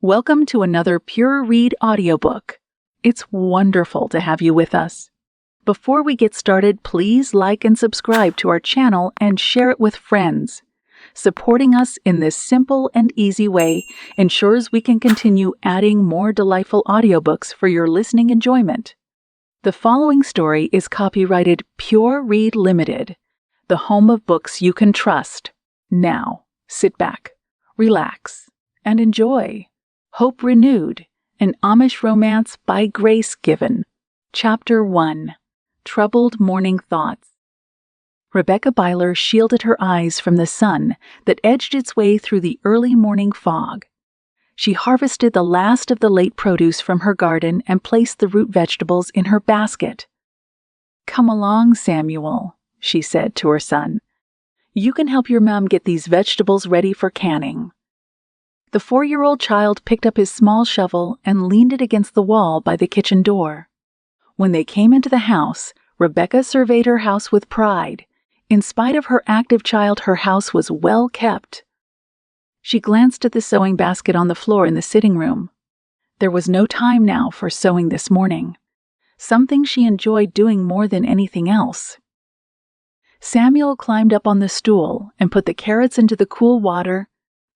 Welcome to another PureRead audiobook. It's wonderful to have you with us. Before we get started, please like and subscribe to our channel and share it with friends. Supporting us in this simple and easy way ensures we can continue adding more delightful audiobooks for your listening enjoyment. The following story is copyrighted PureRead Limited, the home of books you can trust. Now, sit back, relax, and enjoy. Hope Renewed, an Amish Romance by Grace Given. Chapter 1. Troubled Morning Thoughts. Rebekah Byler shielded her eyes from the sun that edged its way through the early morning fog. She harvested the last of the late produce from her garden and placed the root vegetables in her basket. "Come along, Samuel," she said to her son. "You can help your mom get these vegetables ready for canning." The 4-year-old child picked up his small shovel and leaned it against the wall by the kitchen door. When they came into the house, Rebekah surveyed her house with pride. In spite of her active child, her house was well kept. She glanced at the sewing basket on the floor in the sitting room. There was no time now for sewing this morning, something she enjoyed doing more than anything else. Samuel climbed up on the stool and put the carrots into the cool water.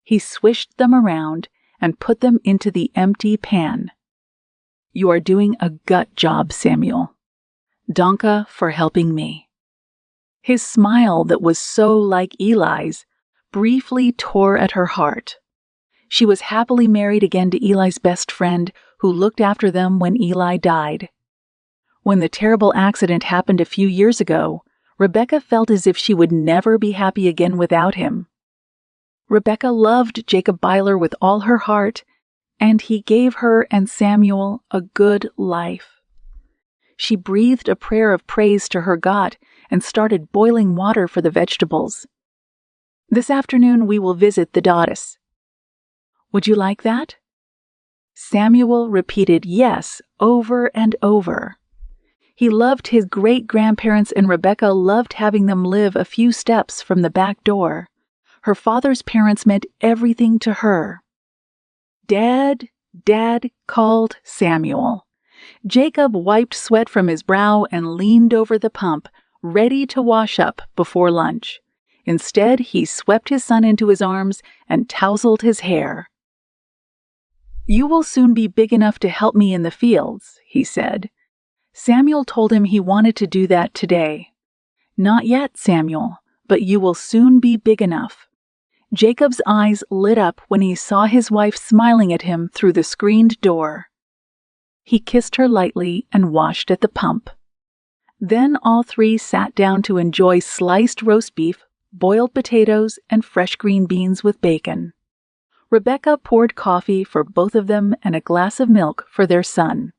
He swished them around and put them into the empty pan. "You are doing a gut job, Samuel. Danke for helping me." His smile, that was so like Eli's, briefly tore at her heart. She was happily married again to Eli's best friend, who looked after them when Eli died. When the terrible accident happened a few years ago, Rebekah felt as if she would never be happy again without him. Rebekah loved Jacob Byler with all her heart, and he gave her and Samuel a good life. She breathed a prayer of praise to her God and started boiling water for the vegetables. "This afternoon we will visit the Dottis. Would you like that?" Samuel repeated yes over and over. He loved his great-grandparents, and Rebekah loved having them live a few steps from the back door. Her father's parents meant everything to her. "Dad, Dad," called Samuel. Jacob wiped sweat from his brow and leaned over the pump, ready to wash up before lunch. Instead, he swept his son into his arms and tousled his hair. "You will soon be big enough to help me in the fields," he said. Samuel told him he wanted to do that today. "Not yet, Samuel, but you will soon be big enough." Jacob's eyes lit up when he saw his wife smiling at him through the screened door. He kissed her lightly and washed at the pump. Then all three sat down to enjoy sliced roast beef, boiled potatoes, and fresh green beans with bacon. Rebekah poured coffee for both of them and a glass of milk for their son.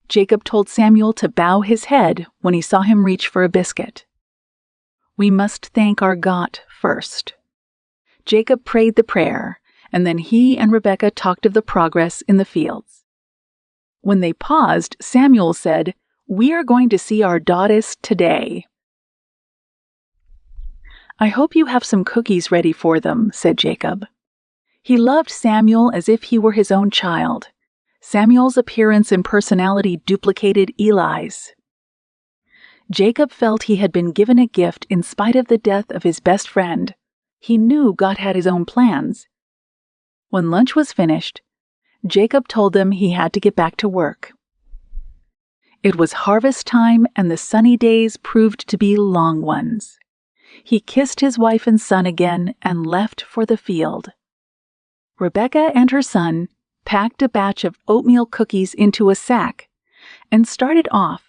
Jacob told Samuel to bow his head when he saw him reach for a biscuit. "We must thank our God first." Jacob prayed the prayer, and then he and Rebekah talked of the progress in the fields. When they paused, Samuel said, "We are going to see our Dottis today." "I hope you have some cookies ready for them," said Jacob. He loved Samuel as if he were his own child. Samuel's appearance and personality duplicated Eli's. Jacob felt he had been given a gift in spite of the death of his best friend. He knew God had his own plans. When lunch was finished, Jacob told them he had to get back to work. It was harvest time, and the sunny days proved to be long ones. He kissed his wife and son again and left for the field. Rebekah and her son packed a batch of oatmeal cookies into a sack and started off.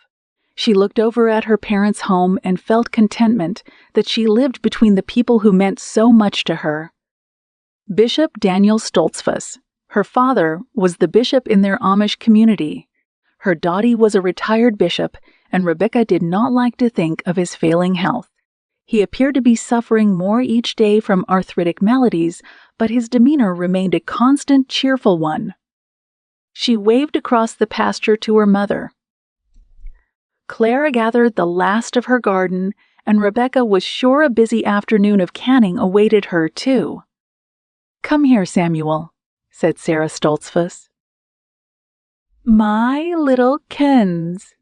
She looked over at her parents' home and felt contentment that she lived between the people who meant so much to her. Bishop Daniel Stoltzfus, her father, was the bishop in their Amish community. Her Dottie was a retired bishop, and Rebekah did not like to think of his failing health. He appeared to be suffering more each day from arthritic maladies, but his demeanor remained a constant, cheerful one. She waved across the pasture to her mother. Claire gathered the last of her garden, and Rebekah was sure a busy afternoon of canning awaited her, too. "Come here, Samuel," said Sarah Stoltzfus. My little Kens,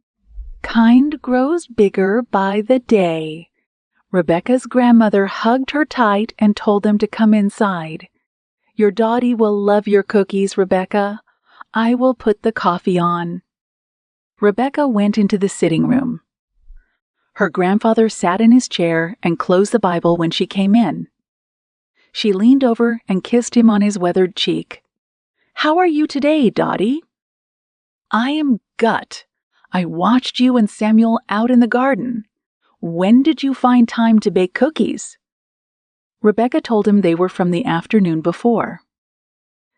kind grows bigger by the day. Rebekah's grandmother hugged her tight and told them to come inside. Your Dottie will love your cookies, Rebekah. I will put the coffee on. Rebekah went into the sitting room. Her grandfather sat in his chair and closed the Bible when she came in. She leaned over and kissed him on his weathered cheek. How are you today, Dottie? I am gut. I watched you and Samuel out in the garden. When did you find time to bake cookies? Rebekah told him they were from the afternoon before.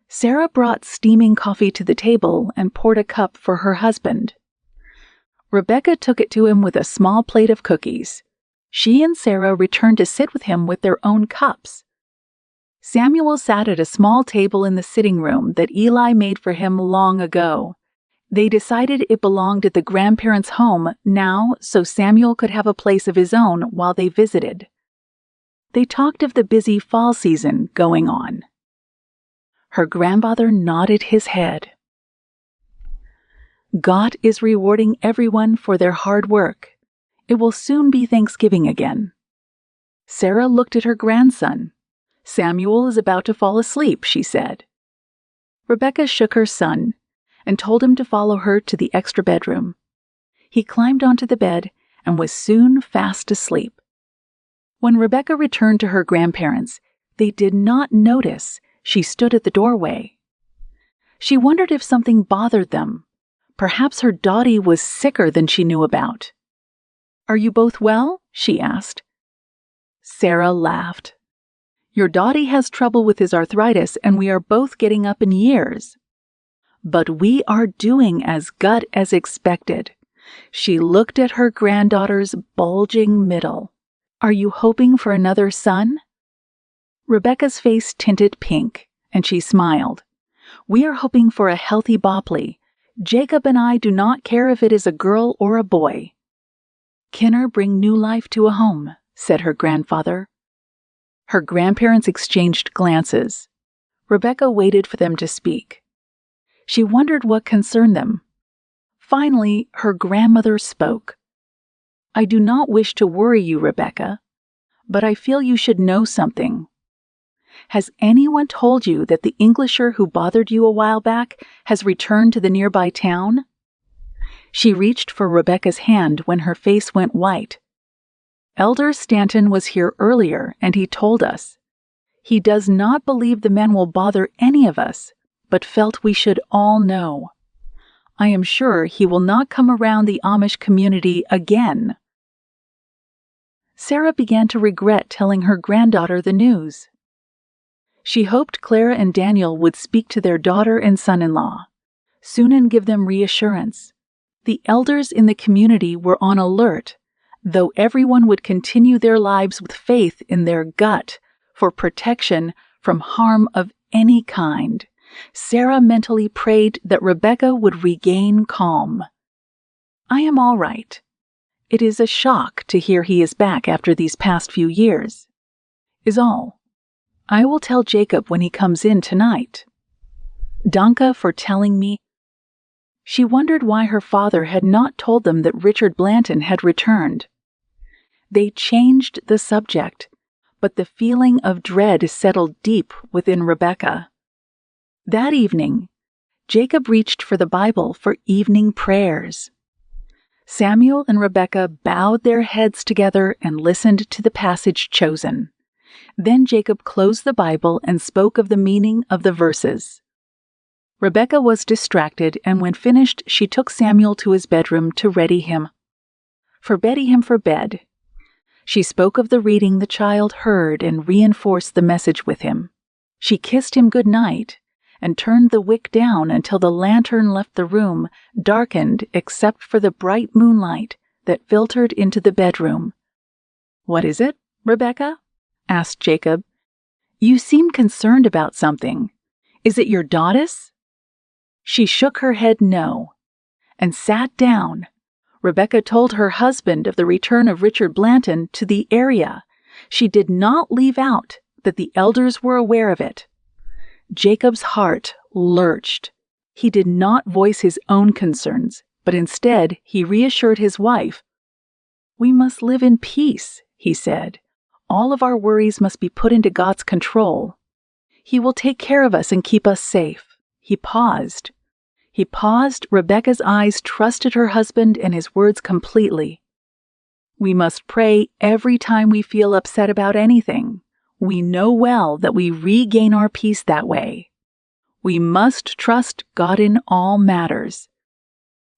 Sarah brought steaming coffee to the table and poured a cup for her husband. Rebekah took it to him with a small plate of cookies. She and Sarah returned to sit with him with their own cups. Samuel sat at a small table in the sitting room that Eli made for him long ago. They decided it belonged at the grandparents' home now so Samuel could have a place of his own while they visited. They talked of the busy fall season going on. Her grandfather nodded his head. God is rewarding everyone for their hard work. It will soon be Thanksgiving again. Sarah looked at her grandson. Samuel is about to fall asleep, she said. Rebekah shook her son and told him to follow her to the extra bedroom. He climbed onto the bed and was soon fast asleep. When Rebekah returned to her grandparents, they did not notice she stood at the doorway. She wondered if something bothered them. Perhaps her Dottie was sicker than she knew about. Are you both well? She asked. Sarah laughed. Your Dottie has trouble with his arthritis, and we are both getting up in years. But we are doing as good as expected. She looked at her granddaughter's bulging middle. Are you hoping for another son? Rebekah's face tinted pink, and she smiled. We are hoping for a healthy Bopley. Jacob and I do not care if it is a girl or a boy. Kinner bring new life to a home, said her grandfather. Her grandparents exchanged glances. Rebekah waited for them to speak. She wondered what concerned them. Finally, her grandmother spoke. I do not wish to worry you, Rebekah, but I feel you should know something. Has anyone told you that the Englisher who bothered you a while back has returned to the nearby town? She reached for Rebekah's hand when her face went white. Elder Stanton was here earlier, and he told us. He does not believe the men will bother any of us, but felt we should all know. I am sure he will not come around the Amish community again. Sarah began to regret telling her granddaughter the news. She hoped Clara and Daniel would speak to their daughter and son-in-law, soon and give them reassurance. The elders in the community were on alert, though everyone would continue their lives with faith in their gut for protection from harm of any kind. Sarah mentally prayed that Rebekah would regain calm. I am all right. It is a shock to hear he is back after these past few years, is all. I will tell Jacob when he comes in tonight. Danke for telling me. She wondered why her father had not told them that Richard Blanton had returned. They changed the subject, but the feeling of dread settled deep within Rebekah. That evening, Jacob reached for the Bible for evening prayers. Samuel and Rebekah bowed their heads together and listened to the passage chosen. Then Jacob closed the Bible and spoke of the meaning of the verses. Rebekah was distracted, and when finished, she took Samuel to his bedroom to ready him for bed. She spoke of the reading the child heard and reinforced the message with him. She kissed him good night and turned the wick down until the lantern left the room darkened except for the bright moonlight that filtered into the bedroom. What is it, Rebekah? Asked Jacob. You seem concerned about something. Is it your Dottis? She shook her head no, and sat down. Rebekah told her husband of the return of Richard Blanton to the area. She did not leave out that the elders were aware of it. Jacob's heart lurched. He did not voice his own concerns, but instead he reassured his wife. "We must live in peace," he said. "All of our worries must be put into God's control. He will take care of us and keep us safe." He paused. Rebekah's eyes trusted her husband and his words completely. "We must pray every time we feel upset about anything. We know well that we regain our peace that way. We must trust God in all matters."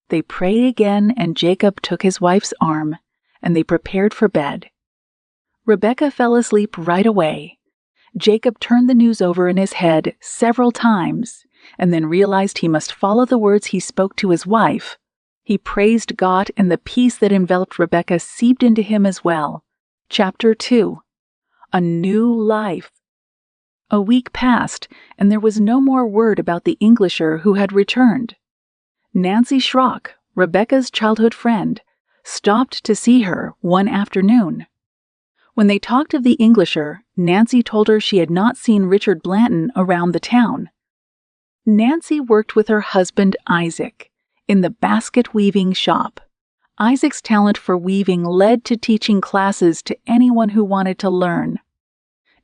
They prayed again, and Jacob took his wife's arm, and they prepared for bed. Rebekah fell asleep right away. Jacob turned the news over in his head several times, and then realized he must follow the words he spoke to his wife. He praised God, and the peace that enveloped Rebekah seeped into him as well. Chapter 2. A New Life. A week passed, and there was no more word about the Englisher who had returned. Nancy Schrock, Rebekah's childhood friend, stopped to see her one afternoon. When they talked of the Englisher, Nancy told her she had not seen Richard Blanton around the town. Nancy worked with her husband Isaac in the basket-weaving shop. Isaac's talent for weaving led to teaching classes to anyone who wanted to learn.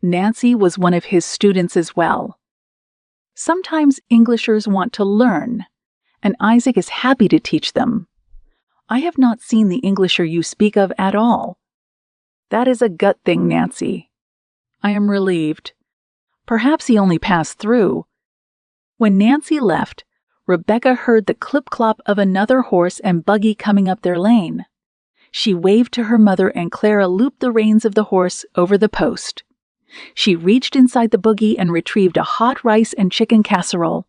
Nancy was one of his students as well. Sometimes Englishers want to learn, and Isaac is happy to teach them. "I have not seen the Englisher you speak of at all." "That is a gut thing, Nancy." "I am relieved. Perhaps he only passed through." When Nancy left, Rebekah heard the clip-clop of another horse and buggy coming up their lane. She waved to her mother, and Clara looped the reins of the horse over the post. She reached inside the buggy and retrieved a hot rice and chicken casserole.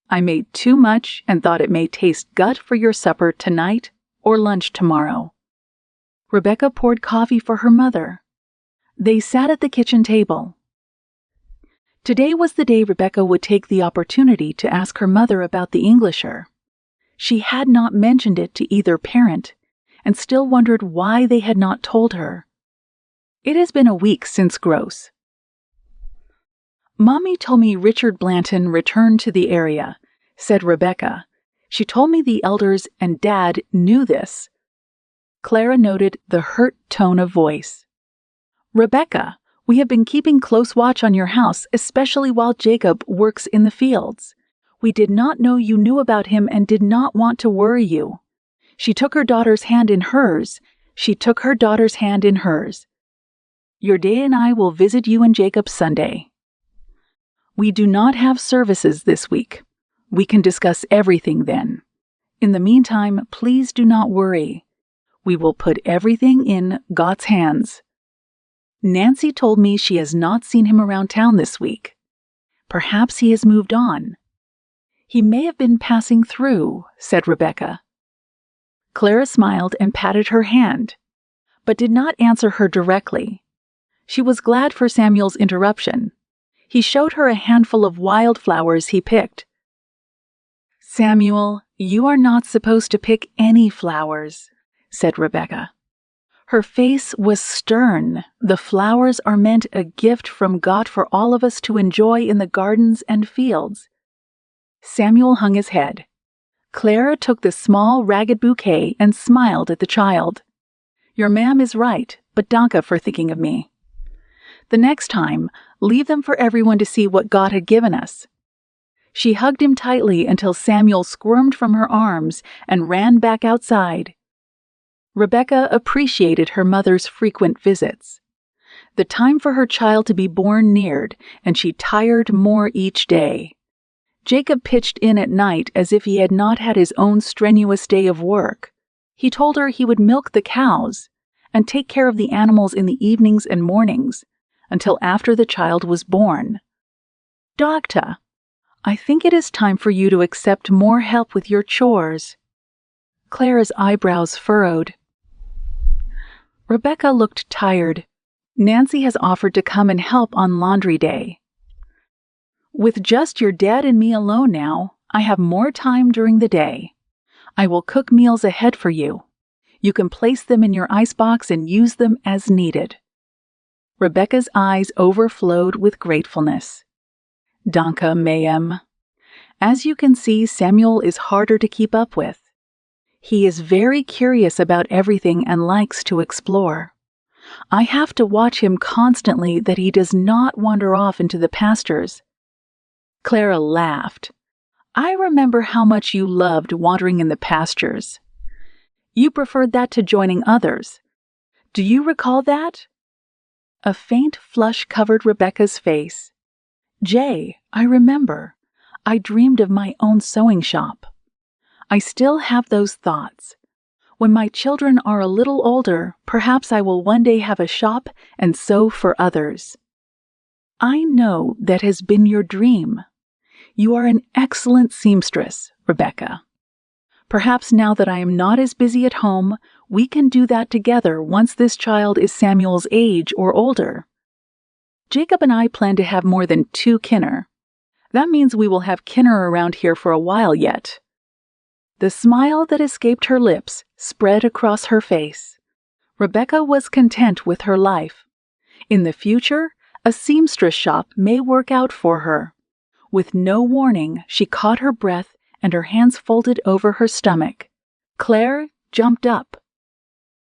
"I made too much and thought it may taste gut for your supper tonight or lunch tomorrow." Rebekah poured coffee for her mother. They sat at the kitchen table. Today was the day Rebekah would take the opportunity to ask her mother about the Englisher. She had not mentioned it to either parent, and still wondered why they had not told her. It has been a week since Gross. "Mommy told me Richard Blanton returned to the area," said Rebekah. "She told me the elders and Dad knew this." Clara noted the hurt tone of voice. "Rebekah, we have been keeping close watch on your house, especially while Jacob works in the fields. We did not know you knew about him and did not want to worry you." She took her daughter's hand in hers. "Your day and I will visit you and Jacob Sunday. We do not have services this week. We can discuss everything then. In the meantime, please do not worry. We will put everything in God's hands. Nancy told me she has not seen him around town this week. Perhaps he has moved on." "He may have been passing through," said Rebekah. Clara smiled and patted her hand, but did not answer her directly. She was glad for Samuel's interruption. He showed her a handful of wildflowers he picked. "Samuel, you are not supposed to pick any flowers," said Rebekah. Her face was stern. "The flowers are meant a gift from God for all of us to enjoy in the gardens and fields." Samuel hung his head. Clara took the small, ragged bouquet and smiled at the child. "Your ma'am is right, but danke for thinking of me. The next time, leave them for everyone to see what God had given us." She hugged him tightly until Samuel squirmed from her arms and ran back outside. Rebekah appreciated her mother's frequent visits. The time for her child to be born neared, and she tired more each day. Jacob pitched in at night as if he had not had his own strenuous day of work. He told her he would milk the cows and take care of the animals in the evenings and mornings until after the child was born. "Doctor, I think it is time for you to accept more help with your chores." Clara's eyebrows furrowed. Rebekah looked tired. "Nancy has offered to come and help on laundry day. With just your dad and me alone now, I have more time during the day. I will cook meals ahead for you. You can place them in your icebox and use them as needed." Rebekah's eyes overflowed with gratefulness. Danke, Mayim. As you can see, Samuel is harder to keep up with. He is very curious about everything and likes to explore. I have to watch him constantly that he does not wander off into the pastures. Clara laughed. I remember how much you loved wandering in the pastures. You preferred that to joining others. Do you recall that? A faint flush covered Rebekah's face. Jay, I remember. I dreamed of my own sewing shop. I still have those thoughts. When my children are a little older, perhaps I will one day have a shop and sew for others. I know that has been your dream. You are an excellent seamstress, Rebekah. Perhaps now that I am not as busy at home, we can do that together once this child is Samuel's age or older. Jacob and I plan to have more than 2 kinner. That means we will have kinner around here for a while yet. The smile that escaped her lips spread across her face. Rebekah was content with her life. In the future, a seamstress shop may work out for her. With no warning, she caught her breath and her hands folded over her stomach. Claire jumped up.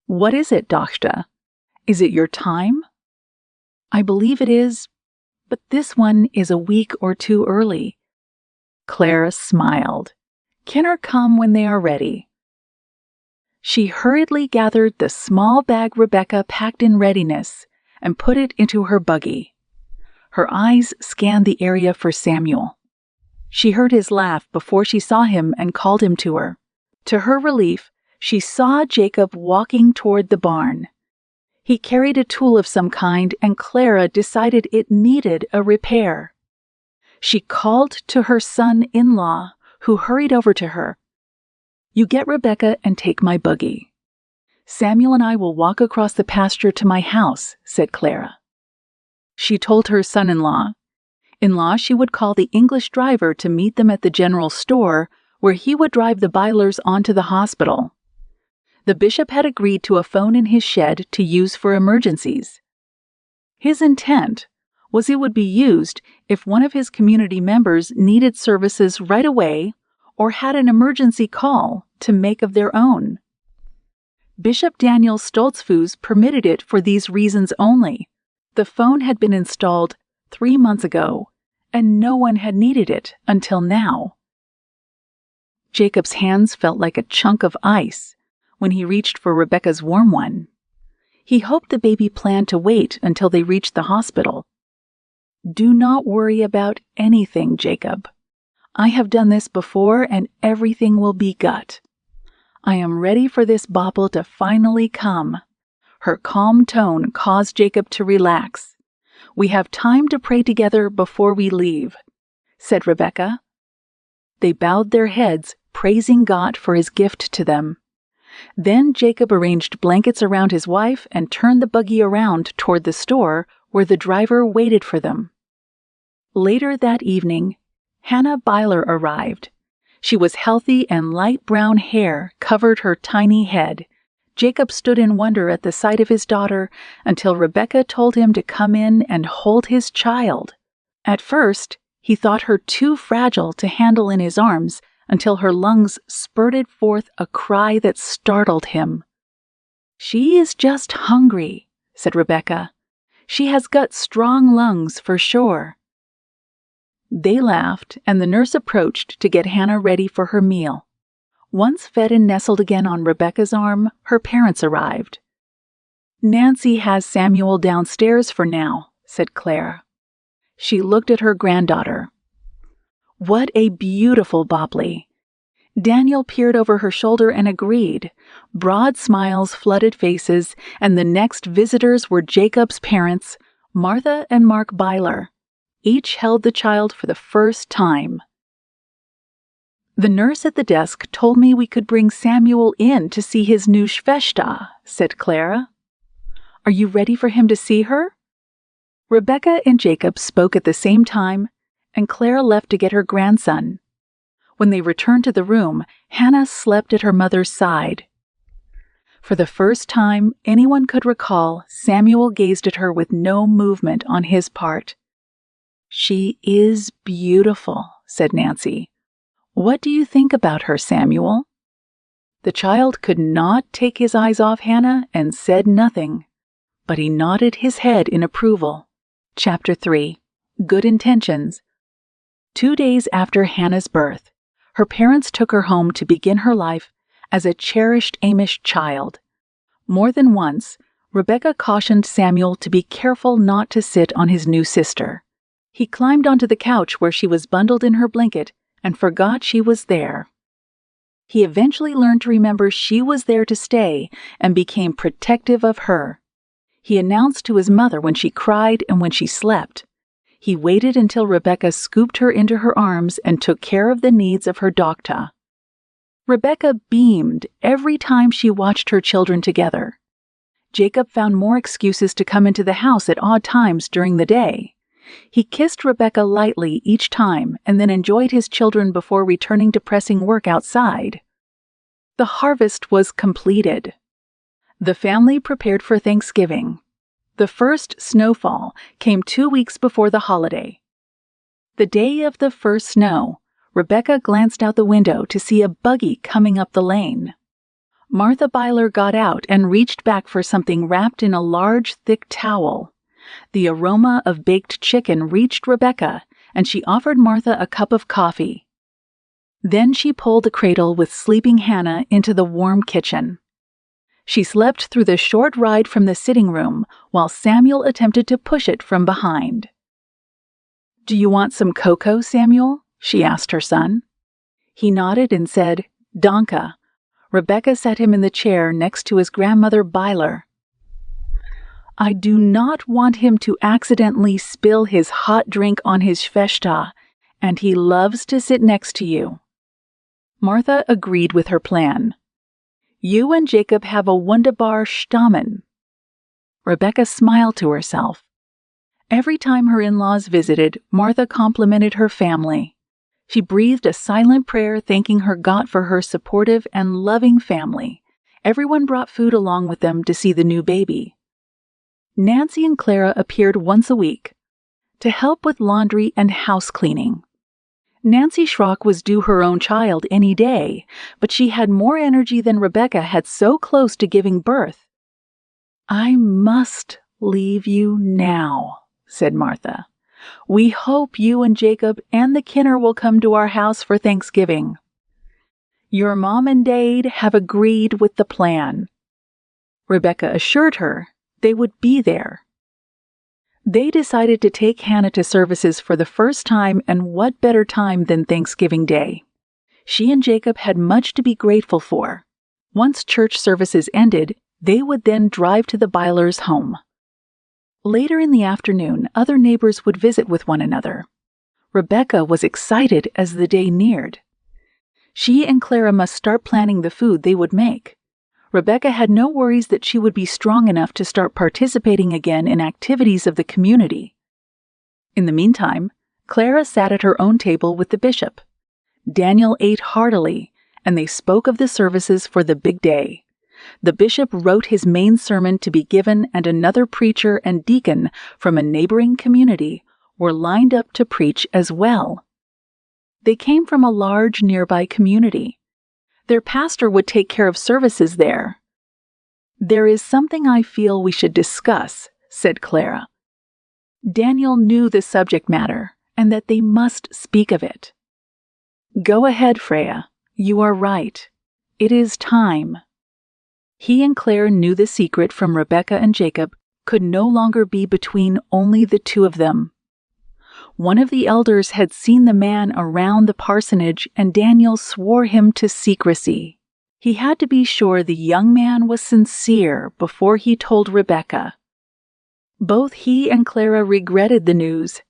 What is it, Dochta? Is it your time? I believe it is, but this one is a week or 2 early. Clara smiled. Kinner come when they are ready. She hurriedly gathered the small bag Rebekah packed in readiness and put it into her buggy. Her eyes scanned the area for Samuel. She heard his laugh before she saw him and called him to her. To her relief, she saw Jacob walking toward the barn. He carried a tool of some kind, and Clara decided it needed a repair. She called to her son-in-law, who hurried over to her. You get Rebekah and take my buggy. Samuel and I will walk across the pasture to my house, said Clara. She told her son-in-law. In-law, she would call the English driver to meet them at the general store, where he would drive the Bylers onto the hospital. The bishop had agreed to a phone in his shed to use for emergencies. His intent was it would be used if one of his community members needed services right away or had an emergency call to make of their own. Bishop Daniel Stoltzfus permitted it for these reasons only. The phone had been installed 3 months ago, and no one had needed it until now. Jacob's hands felt like a chunk of ice when he reached for Rebekah's warm one. He hoped the baby planned to wait until they reached the hospital. Do not worry about anything, Jacob. I have done this before and everything will be gut. I am ready for this bauble to finally come. Her calm tone caused Jacob to relax. We have time to pray together before we leave, said Rebekah. They bowed their heads, praising God for his gift to them. Then Jacob arranged blankets around his wife and turned the buggy around toward the store where the driver waited for them. Later that evening, Hannah Byler arrived. She was healthy and light brown hair covered her tiny head. Jacob stood in wonder at the sight of his daughter until Rebekah told him to come in and hold his child. At first, he thought her too fragile to handle in his arms until her lungs spurted forth a cry that startled him. She is just hungry, said Rebekah. She has got strong lungs for sure. They laughed, and the nurse approached to get Hannah ready for her meal. Once fed and nestled again on Rebekah's arm, her parents arrived. Nancy has Samuel downstairs for now, said Clara. She looked at her granddaughter. What a beautiful Bobley! Daniel peered over her shoulder and agreed. Broad smiles flooded faces, and the next visitors were Jacob's parents, Martha and Mark Byler. Each held the child for the first time. The nurse at the desk told me we could bring Samuel in to see his new Schwester, said Clara. Are you ready for him to see her? Rebekah and Jacob spoke at the same time, and Clara left to get her grandson. When they returned to the room, Hannah slept at her mother's side. For the first time anyone could recall, Samuel gazed at her with no movement on his part. "She is beautiful," said Nancy. "What do you think about her, Samuel?" The child could not take his eyes off Hannah and said nothing, but he nodded his head in approval. Chapter 3. Good Intentions. 2 days after Hannah's birth, her parents took her home to begin her life as a cherished Amish child. More than once, Rebekah cautioned Samuel to be careful not to sit on his new sister. He climbed onto the couch where she was bundled in her blanket and forgot she was there. He eventually learned to remember she was there to stay and became protective of her. He announced to his mother when she cried and when she slept. He waited until Rebekah scooped her into her arms and took care of the needs of her Dokta. Rebekah beamed every time she watched her children together. Jacob found more excuses to come into the house at odd times during the day. He kissed Rebekah lightly each time and then enjoyed his children before returning to pressing work outside. The harvest was completed. The family prepared for Thanksgiving. The first snowfall came 2 weeks before the holiday. The day of the first snow, Rebekah glanced out the window to see a buggy coming up the lane. Martha Byler got out and reached back for something wrapped in a large, thick towel. The aroma of baked chicken reached Rebekah, and she offered Martha a cup of coffee. Then she pulled the cradle with sleeping Hannah into the warm kitchen. She slept through the short ride from the sitting room while Samuel attempted to push it from behind. "Do you want some cocoa, Samuel?" she asked her son. He nodded and said, "Danke." Rebekah sat him in the chair next to his grandmother Byler. "I do not want him to accidentally spill his hot drink on his feshta, and he loves to sit next to you." Martha agreed with her plan. "You and Jacob have a wunderbar Stammen." Rebekah smiled to herself. Every time her in-laws visited, Martha complimented her family. She breathed a silent prayer thanking her God for her supportive and loving family. Everyone brought food along with them to see the new baby. Nancy and Clara appeared once a week to help with laundry and house cleaning. Nancy Schrock was due her own child any day, but she had more energy than Rebekah had so close to giving birth. "I must leave you now," said Martha. "We hope you and Jacob and the Kinner will come to our house for Thanksgiving. Your mom and dad have agreed with the plan." Rebekah assured her they would be there. They decided to take Hannah to services for the first time, and what better time than Thanksgiving Day? She and Jacob had much to be grateful for. Once church services ended, they would then drive to the Byler's home. Later in the afternoon, other neighbors would visit with one another. Rebekah was excited as the day neared. She and Clara must start planning the food they would make. Rebekah had no worries that she would be strong enough to start participating again in activities of the community. In the meantime, Clara sat at her own table with the bishop. Daniel ate heartily, and they spoke of the services for the big day. The bishop wrote his main sermon to be given, and another preacher and deacon from a neighboring community were lined up to preach as well. They came from a large nearby community. Their pastor would take care of services there. "There is something I feel we should discuss," said Clara. Daniel knew the subject matter and that they must speak of it. "Go ahead, Freya. You are right. It is time." He and Claire knew the secret from Rebekah and Jacob could no longer be between only the two of them. One of the elders had seen the man around the parsonage, and Daniel swore him to secrecy. He had to be sure the young man was sincere before he told Rebekah. Both he and Clara regretted the news.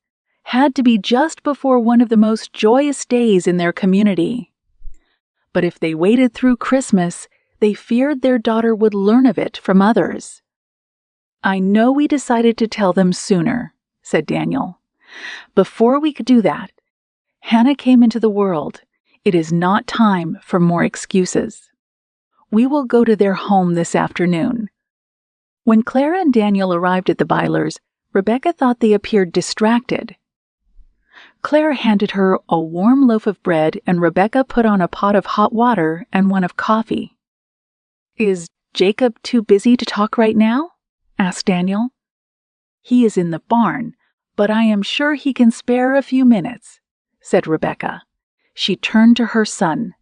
Had to be just before one of the most joyous days in their community. But if they waited through Christmas, they feared their daughter would learn of it from others. "I know we decided to tell them sooner," said Daniel. "Before we could do that, Hannah came into the world. It is not time for more excuses. We will go to their home this afternoon." When Clara and Daniel arrived at the Bylers, Rebekah thought they appeared distracted. Claire handed her a warm loaf of bread, and Rebekah put on a pot of hot water and one of coffee. "Is Jacob too busy to talk right now?" asked Daniel. "He is in the barn, but I am sure he can spare a few minutes," said Rebekah. She turned to her son.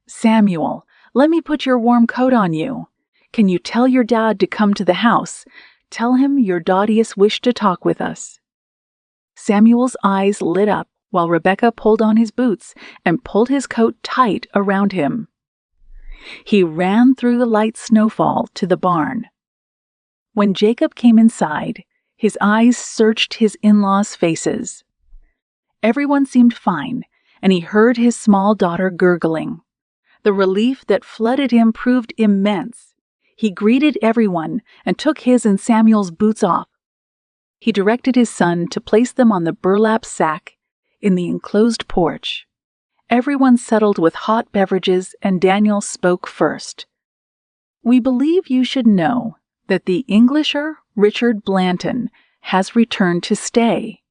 "Samuel, let me put your warm coat on you. Can you tell your dad to come to the house? Tell him your Dottius wished to talk with us." Samuel's eyes lit up while Rebekah pulled on his boots and pulled his coat tight around him. He ran through the light snowfall to the barn. When Jacob came inside, his eyes searched his in-laws' faces. Everyone seemed fine, and he heard his small daughter gurgling. The relief that flooded him proved immense. He greeted everyone and took his and Samuel's boots off. He directed his son to place them on the burlap sack in the enclosed porch. Everyone settled with hot beverages, and Daniel spoke first. "We believe you should know that the Englisher, Richard Blanton, has returned to stay.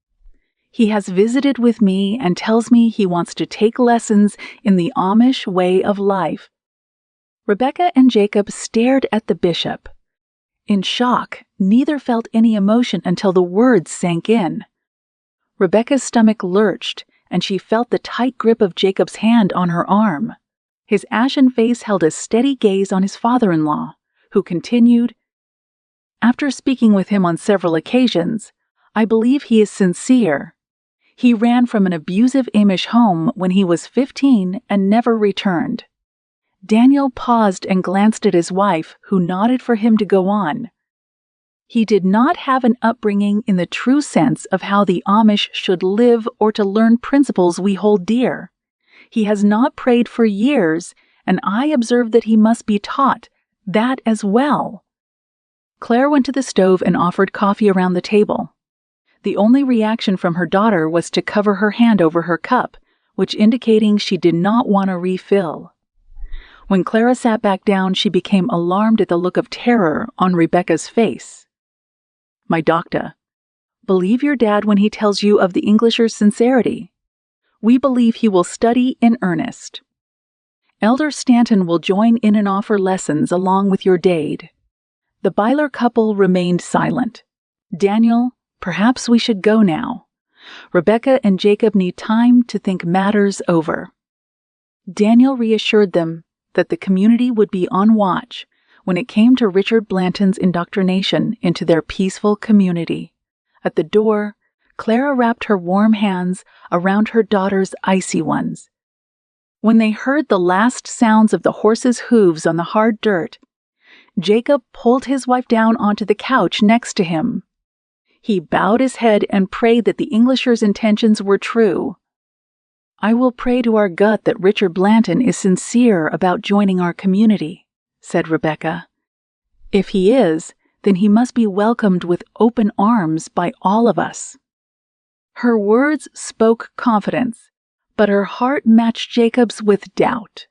He has visited with me and tells me he wants to take lessons in the Amish way of life." Rebekah and Jacob stared at the bishop. In shock, neither felt any emotion until the words sank in. Rebekah's stomach lurched, and she felt the tight grip of Jacob's hand on her arm. His ashen face held a steady gaze on his father-in-law, who continued, "After speaking with him on several occasions, I believe he is sincere. He ran from an abusive Amish home when he was 15 and never returned." Daniel paused and glanced at his wife, who nodded for him to go on. "He did not have an upbringing in the true sense of how the Amish should live or to learn principles we hold dear. He has not prayed for years, and I observe that he must be taught that as well." Claire went to the stove and offered coffee around the table. The only reaction from her daughter was to cover her hand over her cup, which indicating she did not want a refill. When Clara sat back down, she became alarmed at the look of terror on Rebekah's face. "My doctor, believe your dad when he tells you of the Englisher's sincerity. We believe he will study in earnest. Elder Stanton will join in and offer lessons along with your dade." The Byler couple remained silent. "Daniel, perhaps we should go now. Rebekah and Jacob need time to think matters over." Daniel reassured them that the community would be on watch when it came to Richard Blanton's indoctrination into their peaceful community. At the door, Clara wrapped her warm hands around her daughter's icy ones. When they heard the last sounds of the horse's hooves on the hard dirt, Jacob pulled his wife down onto the couch next to him. He bowed his head and prayed that the Englisher's intentions were true. "I will pray to our gut that Richard Blanton is sincere about joining our community," said Rebekah. "If he is, then he must be welcomed with open arms by all of us." Her words spoke confidence, but her heart matched Jacob's with doubt.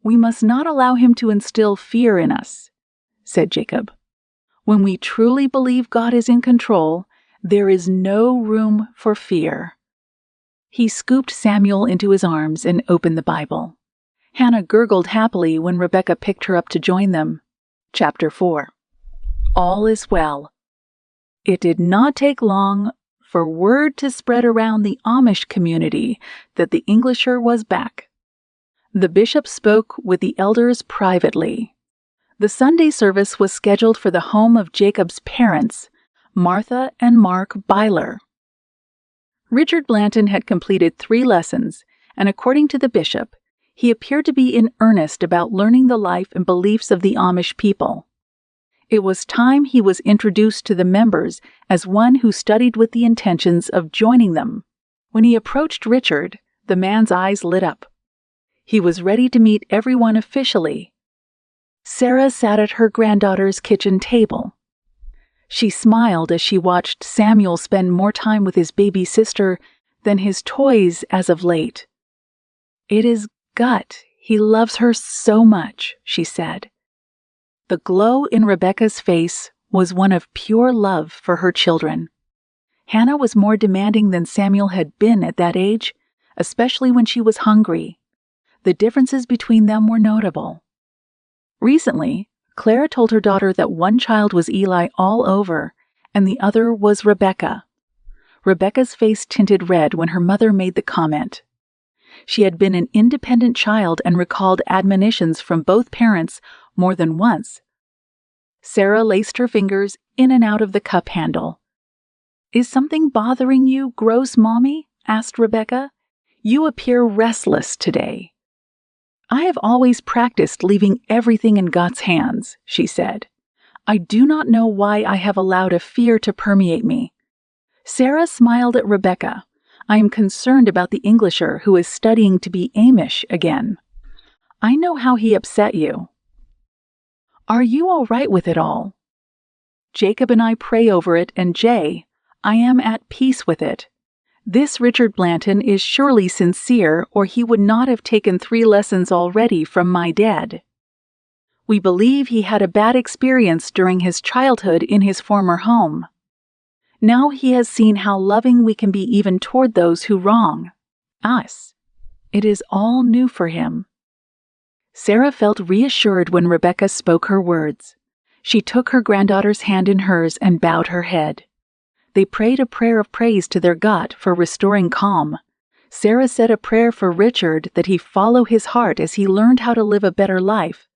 "We must not allow him to instill fear in us," said Jacob. "When we truly believe God is in control, there is no room for fear." He scooped Samuel into his arms and opened the Bible. Hannah gurgled happily when Rebekah picked her up to join them. Chapter 4. All is well. It did not take long for word to spread around the Amish community that the Englisher was back. The bishop spoke with the elders privately. The Sunday service was scheduled for the home of Jacob's parents, Martha and Mark Byler. Richard Blanton had completed 3 lessons, and according to the bishop, he appeared to be in earnest about learning the life and beliefs of the Amish people. It was time he was introduced to the members as one who studied with the intentions of joining them. When he approached Richard, the man's eyes lit up. He was ready to meet everyone officially. Sarah sat at her granddaughter's kitchen table. She smiled as she watched Samuel spend more time with his baby sister than his toys as of late. "It is gut. He loves her so much," she said. The glow in Rebekah's face was one of pure love for her children. Hannah was more demanding than Samuel had been at that age, especially when she was hungry. The differences between them were notable. Recently, Clara told her daughter that one child was Eli all over, and the other was Rebekah. Rebekah's face tinted red when her mother made the comment. She had been an independent child and recalled admonitions from both parents more than once. Sarah laced her fingers in and out of the cup handle. "Is something bothering you, gross mommy?" asked Rebekah. "You appear restless today." "I have always practiced leaving everything in God's hands," she said. "I do not know why I have allowed a fear to permeate me." Sarah smiled at Rebekah. "I am concerned about the Englisher who is studying to be Amish again. I know how he upset you. Are you all right with it all?" "Jacob and I pray over it, and Jay, I am at peace with it. This Richard Blanton is surely sincere, or he would not have taken 3 lessons already from my dad. We believe he had a bad experience during his childhood in his former home. Now he has seen how loving we can be even toward those who wrong us. It is all new for him." Sarah felt reassured when Rebekah spoke her words. She took her granddaughter's hand in hers and bowed her head. They prayed a prayer of praise to their God for restoring calm. Sarah said a prayer for Richard that he follow his heart as he learned how to live a better life.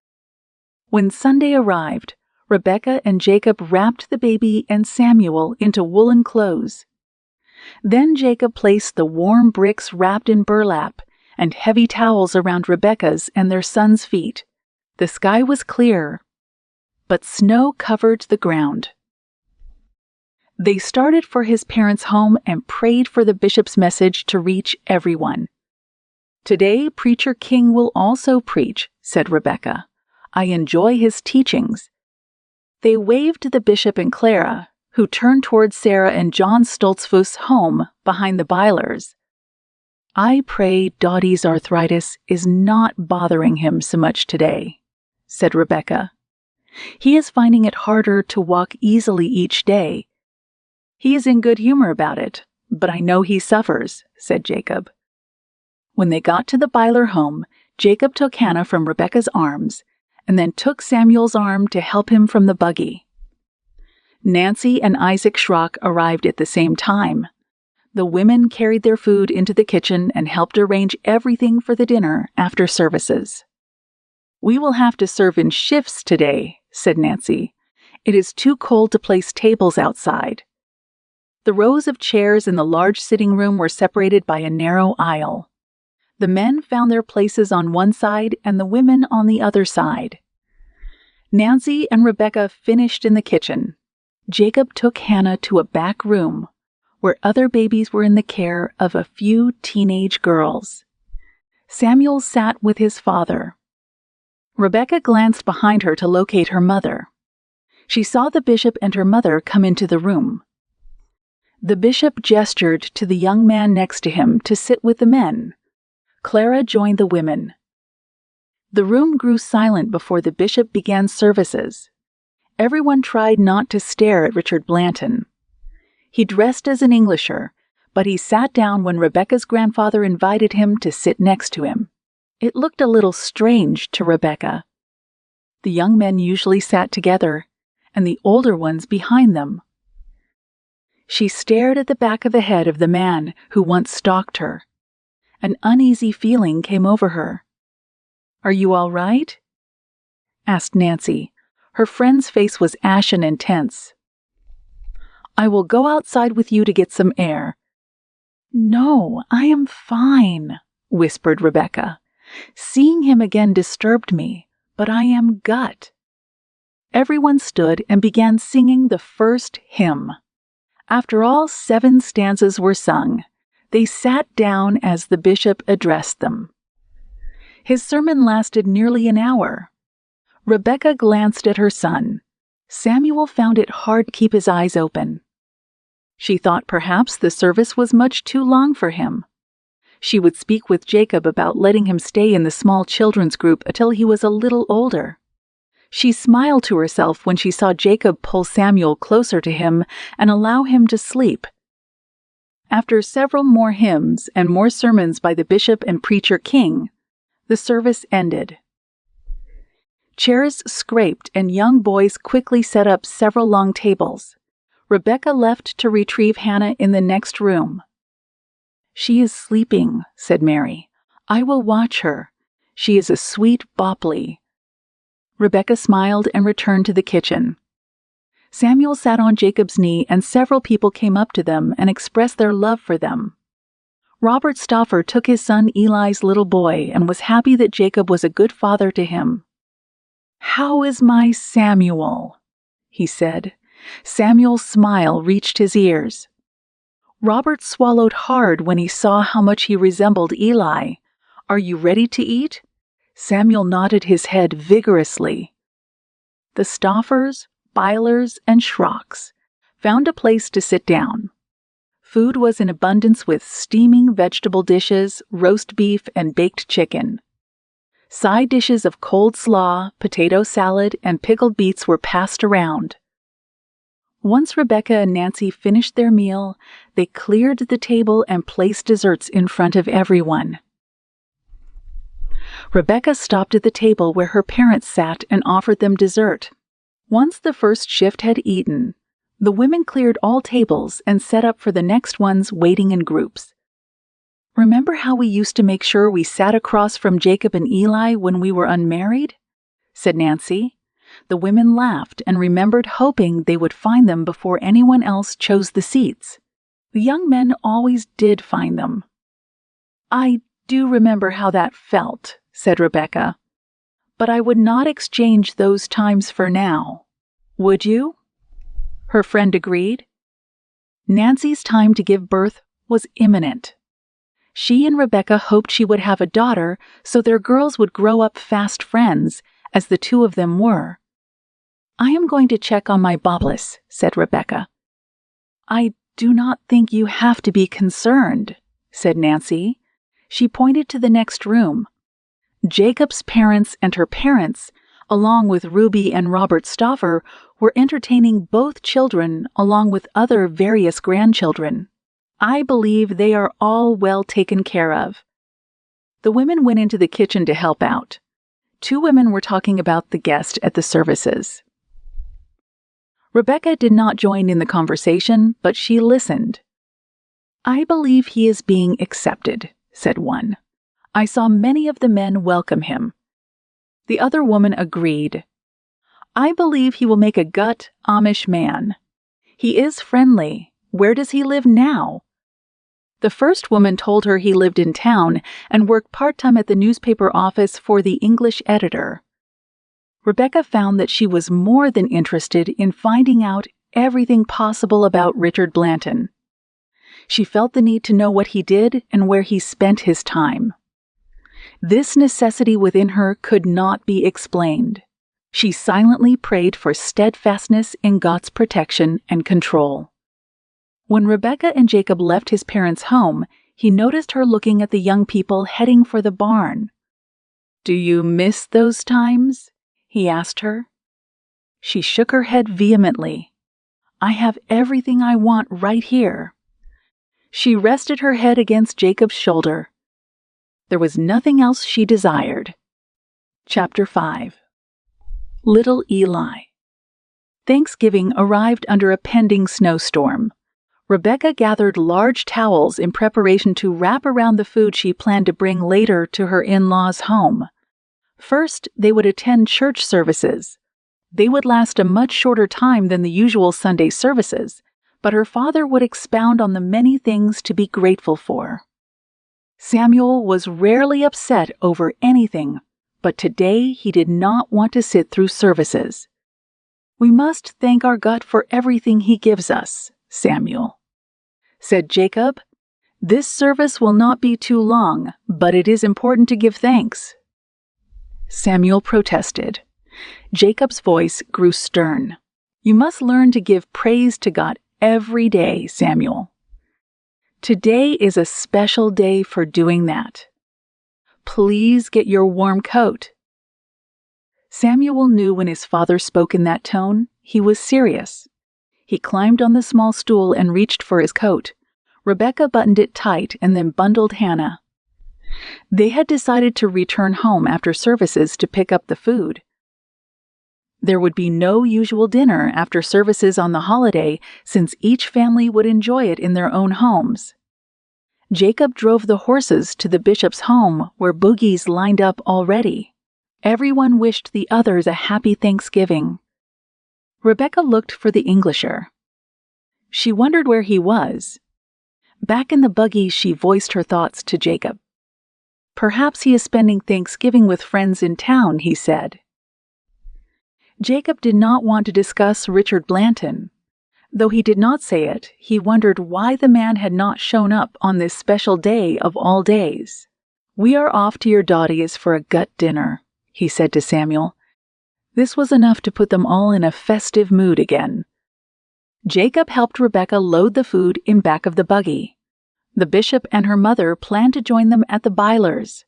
When Sunday arrived, Rebekah and Jacob wrapped the baby and Samuel into woolen clothes. Then Jacob placed the warm bricks wrapped in burlap and heavy towels around Rebekah's and their son's feet. The sky was clear, but snow covered the ground. They started for his parents' home and prayed for the bishop's message to reach everyone. "Today, Preacher King will also preach," said Rebekah. "I enjoy his teachings." They waved the bishop and Clara, who turned toward Sarah and John Stoltzfus' home behind the Bylers. "I pray Dottie's arthritis is not bothering him so much today," said Rebekah. "He is finding it harder to walk easily each day. He is in good humor about it, but I know he suffers," said Jacob. When they got to the Byler home, Jacob took Hannah from Rebekah's arms and then took Samuel's arm to help him from the buggy. Nancy and Isaac Schrock arrived at the same time. The women carried their food into the kitchen and helped arrange everything for the dinner after services. "We will have to serve in shifts today," said Nancy. "It is too cold to place tables outside." The rows of chairs in the large sitting room were separated by a narrow aisle. The men found their places on one side and the women on the other side. Nancy and Rebekah finished in the kitchen. Jacob took Hannah to a back room where other babies were in the care of a few teenage girls. Samuel sat with his father. Rebekah glanced behind her to locate her mother. She saw the bishop and her mother come into the room. The bishop gestured to the young man next to him to sit with the men. Clara joined the women. The room grew silent before the bishop began services. Everyone tried not to stare at Richard Blanton. He dressed as an Englisher, but he sat down when Rebekah's grandfather invited him to sit next to him. It looked a little strange to Rebekah. The young men usually sat together, and the older ones behind them. She stared at the back of the head of the man who once stalked her. An uneasy feeling came over her. "Are you all right?" asked Nancy. Her friend's face was ashen and tense. "I will go outside with you to get some air." "No, I am fine," whispered Rebekah. "Seeing him again disturbed me, but I am gut." Everyone stood and began singing the first hymn. After all 7 stanzas were sung, they sat down as the bishop addressed them. His sermon lasted nearly an hour. Rebekah glanced at her son. Samuel found it hard to keep his eyes open. She thought perhaps the service was much too long for him. She would speak with Jacob about letting him stay in the small children's group until he was a little older. She smiled to herself when she saw Jacob pull Samuel closer to him and allow him to sleep. After several more hymns and more sermons by the bishop and preacher king, the service ended. Chairs scraped and young boys quickly set up several long tables. Rebekah left to retrieve Hannah in the next room. "She is sleeping," said Mary. "I will watch her. She is a sweet Bopley." Rebekah smiled and returned to the kitchen. Samuel sat on Jacob's knee, and several people came up to them and expressed their love for them. Robert Stauffer took his son Eli's little boy and was happy that Jacob was a good father to him. "How is my Samuel?" he said. Samuel's smile reached his ears. Robert swallowed hard when he saw how much he resembled Eli. "Are you ready to eat?" Samuel nodded his head vigorously. The Stauffers, Bylers, and Schrocks found a place to sit down. Food was in abundance with steaming vegetable dishes, roast beef, and baked chicken. Side dishes of cold slaw, potato salad, and pickled beets were passed around. Once Rebekah and Nancy finished their meal, they cleared the table and placed desserts in front of everyone. Rebekah stopped at the table where her parents sat and offered them dessert. Once the first shift had eaten, the women cleared all tables and set up for the next ones waiting in groups. "Remember how we used to make sure we sat across from Jacob and Eli when we were unmarried?" said Nancy. The women laughed and remembered hoping they would find them before anyone else chose the seats. The young men always did find them. "I do remember how that felt," said Rebekah. "But I would not exchange those times for now. Would you?" Her friend agreed. Nancy's time to give birth was imminent. She and Rebekah hoped she would have a daughter so their girls would grow up fast friends, as the two of them were. "I am going to check on my Boblis," said Rebekah. "I do not think you have to be concerned," said Nancy. She pointed to the next room. Jacob's parents and her parents, along with Ruby and Robert Stauffer, were entertaining both children along with other various grandchildren. "I believe they are all well taken care of." The women went into the kitchen to help out. Two women were talking about the guest at the services. Rebekah did not join in the conversation, but she listened. "I believe he is being accepted," said one. "I saw many of the men welcome him." The other woman agreed. "I believe he will make a gut Amish man. He is friendly. Where does he live now?" The first woman told her he lived in town and worked part-time at the newspaper office for the English editor. Rebekah found that she was more than interested in finding out everything possible about Richard Blanton. She felt the need to know what he did and where he spent his time. This necessity within her could not be explained. She silently prayed for steadfastness in God's protection and control. When Rebekah and Jacob left his parents' home, he noticed her looking at the young people heading for the barn. "Do you miss those times?" he asked her. She shook her head vehemently. "I have everything I want right here." She rested her head against Jacob's shoulder. There was nothing else she desired. Chapter 5. Little Eli. Thanksgiving arrived under a pending snowstorm. Rebekah gathered large towels in preparation to wrap around the food she planned to bring later to her in-laws' home. First, they would attend church services. They would last a much shorter time than the usual Sunday services, but her father would expound on the many things to be grateful for. Samuel was rarely upset over anything, but today he did not want to sit through services. "We must thank our God for everything he gives us, Samuel," said Jacob. "This service will not be too long, but it is important to give thanks." Samuel protested. Jacob's voice grew stern. "You must learn to give praise to God every day, Samuel. Today is a special day for doing that. Please get your warm coat." Samuel knew when his father spoke in that tone, he was serious. He climbed on the small stool and reached for his coat. Rebekah buttoned it tight and then bundled Hannah. They had decided to return home after services to pick up the food. There would be no usual dinner after services on the holiday, since each family would enjoy it in their own homes. Jacob drove the horses to the bishop's home, where boogies lined up already. Everyone wished the others a happy Thanksgiving. Rebekah looked for the Englisher. She wondered where he was. Back in the buggy, she voiced her thoughts to Jacob. "Perhaps he is spending Thanksgiving with friends in town," he said. Jacob did not want to discuss Richard Blanton. Though he did not say it, he wondered why the man had not shown up on this special day of all days. "We are off to your Dotties for a gut dinner," he said to Samuel. This was enough to put them all in a festive mood again. Jacob helped Rebekah load the food in back of the buggy. The bishop and her mother planned to join them at the Bylers.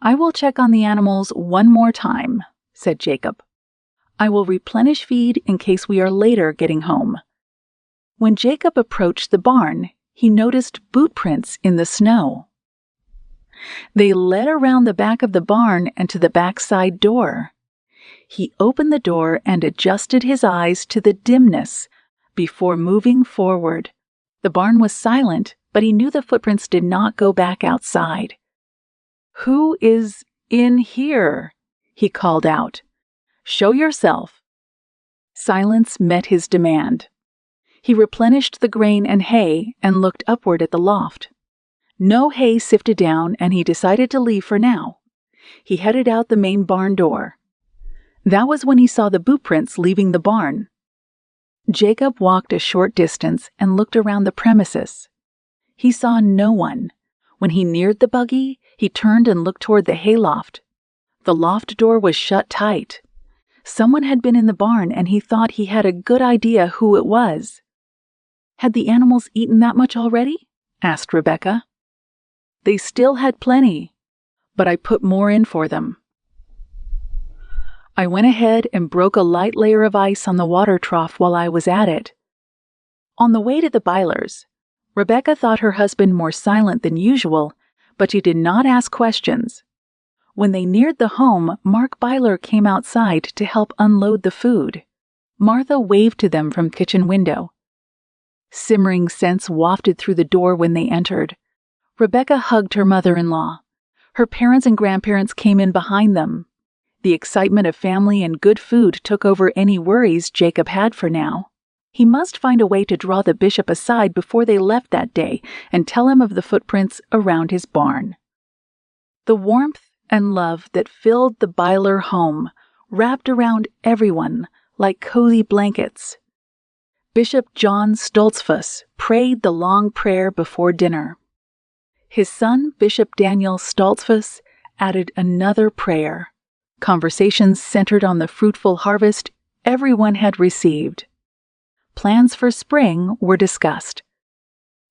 "I will check on the animals one more time," said Jacob. "I will replenish feed in case we are later getting home." When Jacob approached the barn, he noticed boot prints in the snow. They led around the back of the barn and to the backside door. He opened the door and adjusted his eyes to the dimness before moving forward. The barn was silent, but he knew the footprints did not go back outside. "Who is in here?" he called out. "Show yourself." Silence met his demand. He replenished the grain and hay and looked upward at the loft. No hay sifted down, and he decided to leave for now. He headed out the main barn door. That was when he saw the boot prints leaving the barn. Jacob walked a short distance and looked around the premises. He saw no one. When he neared the buggy, he turned and looked toward the hayloft. The loft door was shut tight. Someone had been in the barn, and he thought he had a good idea who it was. "Had the animals eaten that much already?" asked Rebekah. "They still had plenty, but I put more in for them." "I went ahead and broke a light layer of ice on the water trough while I was at it." On the way to the Bylers, Rebekah thought her husband more silent than usual, but she did not ask questions. When they neared the home, Mark Byler came outside to help unload the food. Martha waved to them from the kitchen window. Simmering scents wafted through the door when they entered. Rebekah hugged her mother-in-law. Her parents and grandparents came in behind them. The excitement of family and good food took over any worries Jacob had for now. He must find a way to draw the bishop aside before they left that day and tell him of the footprints around his barn. The warmth and love that filled the Byler home wrapped around everyone like cozy blankets. Bishop John Stoltzfus prayed the long prayer before dinner. His son, Bishop Daniel Stoltzfus, added another prayer. Conversations centered on the fruitful harvest everyone had received. Plans for spring were discussed.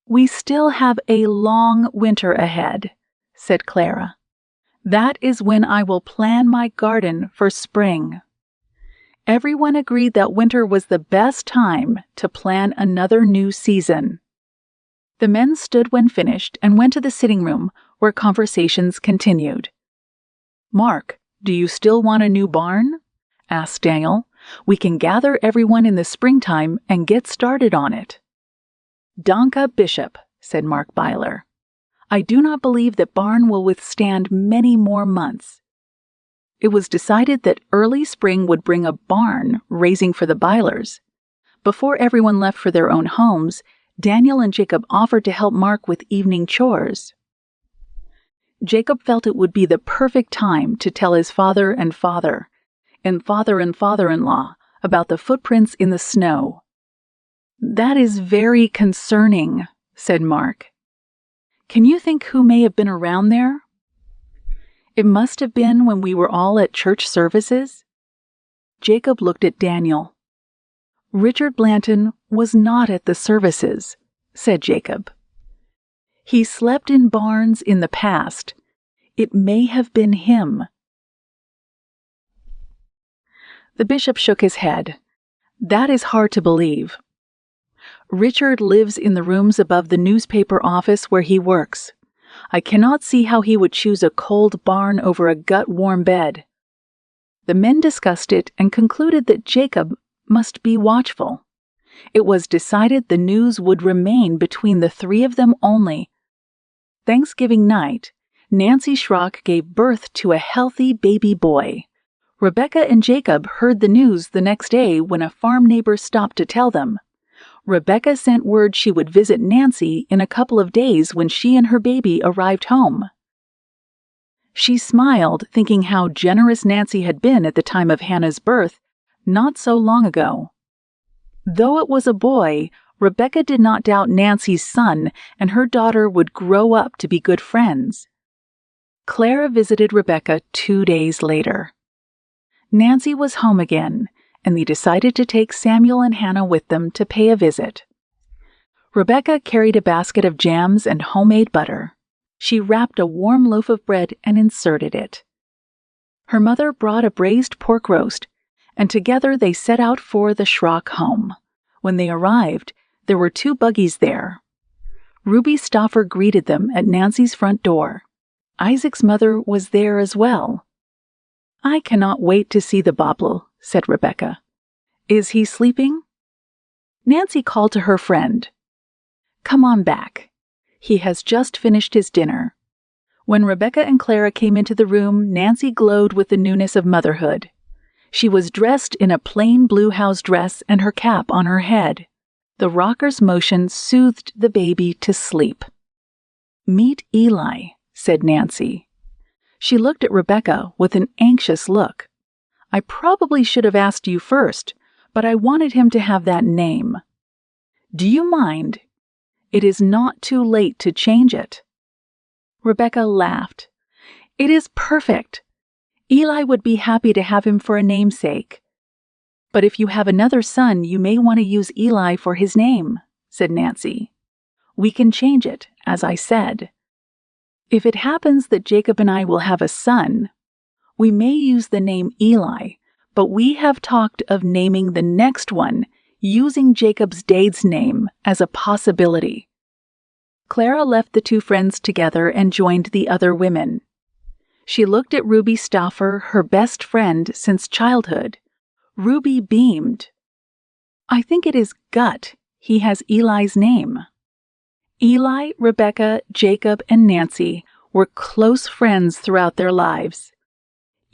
"We still have a long winter ahead," said Clara. "That is when I will plan my garden for spring." Everyone agreed that winter was the best time to plan another new season. The men stood when finished and went to the sitting room, where conversations continued. "Mark, do you still want a new barn?" asked Daniel. "We can gather everyone in the springtime and get started on it." "Danka Bishop," said Mark Byler. "I do not believe that barn will withstand many more months." It was decided that early spring would bring a barn raising for the Bylers. Before everyone left for their own homes, Daniel and Jacob offered to help Mark with evening chores. Jacob felt it would be the perfect time to tell his father and father-in-law about the footprints in the snow. "That is very concerning," said Mark. "Can you think who may have been around there?" "It must have been when we were all at church services." Jacob looked at Daniel. "Richard Blanton was not at the services," said Jacob. "He slept in barns in the past. It may have been him." The bishop shook his head. "That is hard to believe." Richard lives in the rooms above the newspaper office where he works. I cannot see how he would choose a cold barn over a gut-warm bed." The men discussed it and concluded that Jacob must be watchful. It was decided the news would remain between the three of them only. Thanksgiving night, Nancy Schrock gave birth to a healthy baby boy. Rebekah and Jacob heard the news the next day when a farm neighbor stopped to tell them. Rebekah sent word she would visit Nancy in a couple of days when she and her baby arrived home. She smiled, thinking how generous Nancy had been at the time of Hannah's birth, not so long ago. Though it was a boy, Rebekah did not doubt Nancy's son, and her daughter would grow up to be good friends. Clara visited Rebekah 2 days later. Nancy was home again, and they decided to take Samuel and Hannah with them to pay a visit. Rebekah carried a basket of jams and homemade butter. She wrapped a warm loaf of bread and inserted it. Her mother brought a braised pork roast, and together they set out for the Schrock home. When they arrived, there were 2 buggies there. Ruby Stauffer greeted them at Nancy's front door. Isaac's mother was there as well. "I cannot wait to see the bobble," said Rebekah. "Is he sleeping?" Nancy called to her friend. "Come on back. He has just finished his dinner." When Rebekah and Clara came into the room, Nancy glowed with the newness of motherhood. She was dressed in a plain blue house dress and her cap on her head. The rocker's motion soothed the baby to sleep. "Meet Eli," said Nancy. She looked at Rebekah with an anxious look. "I probably should have asked you first, but I wanted him to have that name. Do you mind? It is not too late to change it." Rebekah laughed. "It is perfect. Eli would be happy to have him for a namesake. But if you have another son, you may want to use Eli for his name," said Nancy. "We can change it, as I said. If it happens that Jacob and I will have a son, we may use the name Eli, but we have talked of naming the next one using Jacob's dad's name as a possibility." Clara left the 2 friends together and joined the other women. She looked at Ruby Stauffer, her best friend since childhood. Ruby beamed. "I think it is Gut. He has Eli's name." Eli, Rebekah, Jacob, and Nancy were close friends throughout their lives.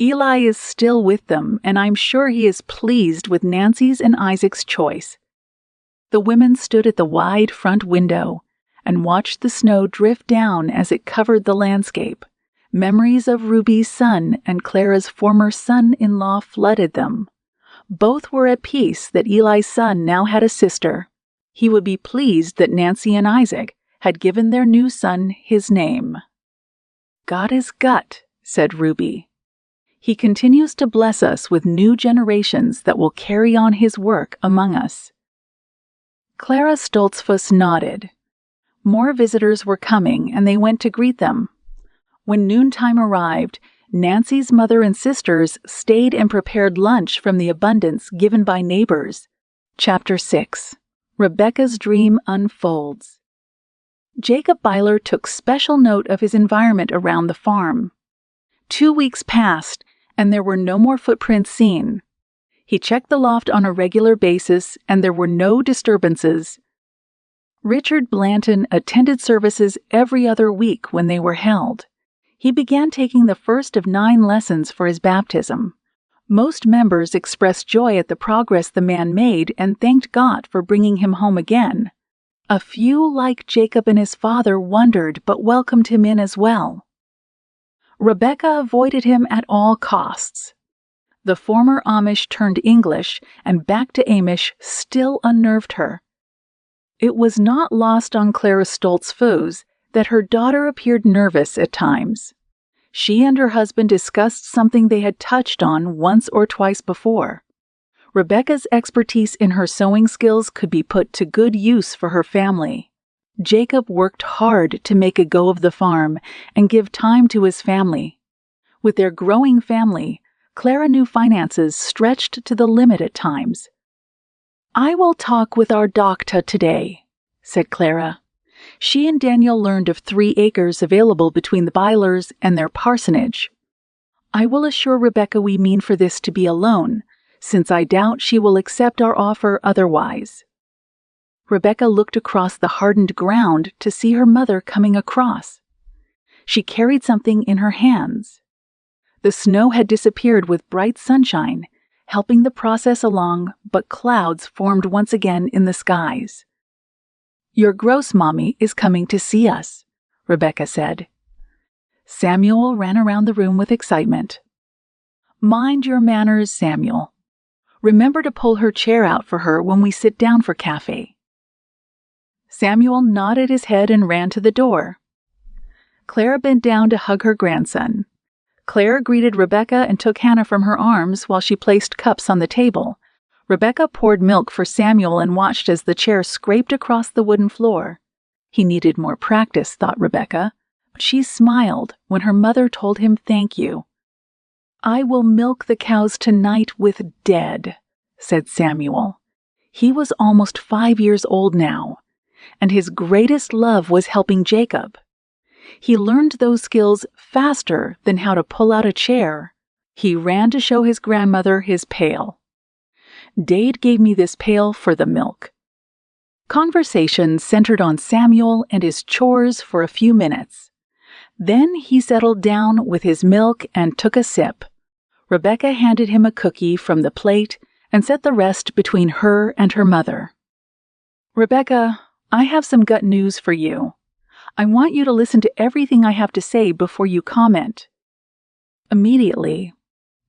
Eli is still with them, and I'm sure he is pleased with Nancy's and Isaac's choice. The women stood at the wide front window and watched the snow drift down as it covered the landscape. Memories of Ruby's son and Clara's former son-in-law flooded them. Both were at peace that Eli's son now had a sister. He would be pleased that Nancy and Isaac had given their new son his name. "God is Gut," said Ruby. "He continues to bless us with new generations that will carry on his work among us." Clara Stoltzfus nodded. More visitors were coming, and they went to greet them. When noontime arrived, Nancy's mother and sisters stayed and prepared lunch from the abundance given by neighbors. Chapter 6. Rebekah's Dream Unfolds. Jacob Byler took special note of his environment around the farm. 2 weeks passed, and there were no more footprints seen. He checked the loft on a regular basis, and there were no disturbances. Richard Blanton attended services every other week when they were held. He began taking the first of 9 lessons for his baptism. Most members expressed joy at the progress the man made and thanked God for bringing him home again. A few, like Jacob and his father, wondered but welcomed him in as well. Rebekah avoided him at all costs. The former Amish turned English and back to Amish still unnerved her. It was not lost on Clara Stoltzfus that her daughter appeared nervous at times. She and her husband discussed something they had touched on once or twice before. Rebekah's expertise in her sewing skills could be put to good use for her family. Jacob worked hard to make a go of the farm and give time to his family. With their growing family, Clara knew finances stretched to the limit at times. "I will talk with our doctor today," said Clara. She and Daniel learned of 3 acres available between the Bylers and their parsonage. "I will assure Rebekah we mean for this to be a loan, since I doubt she will accept our offer otherwise." Rebekah looked across the hardened ground to see her mother coming across. She carried something in her hands. The snow had disappeared with bright sunshine, helping the process along, but clouds formed once again in the skies. "Your gross mommy is coming to see us," Rebekah said. Samuel ran around the room with excitement. "Mind your manners, Samuel. Remember to pull her chair out for her when we sit down for cafe." Samuel nodded his head and ran to the door. Clara bent down to hug her grandson. Clara greeted Rebekah and took Hannah from her arms while she placed cups on the table. Rebekah poured milk for Samuel and watched as the chair scraped across the wooden floor. He needed more practice, thought Rebekah, but she smiled when her mother told him thank you. "I will milk the cows tonight with Dead," said Samuel. He was almost 5 years old now, and his greatest love was helping Jacob. He learned those skills faster than how to pull out a chair. He ran to show his grandmother his pail. "Dade gave me this pail for the milk." Conversation centered on Samuel and his chores for a few minutes. Then he settled down with his milk and took a sip. Rebekah handed him a cookie from the plate and set the rest between her and her mother. "Rebekah, I have some gut news for you. I want you to listen to everything I have to say before you comment." Immediately,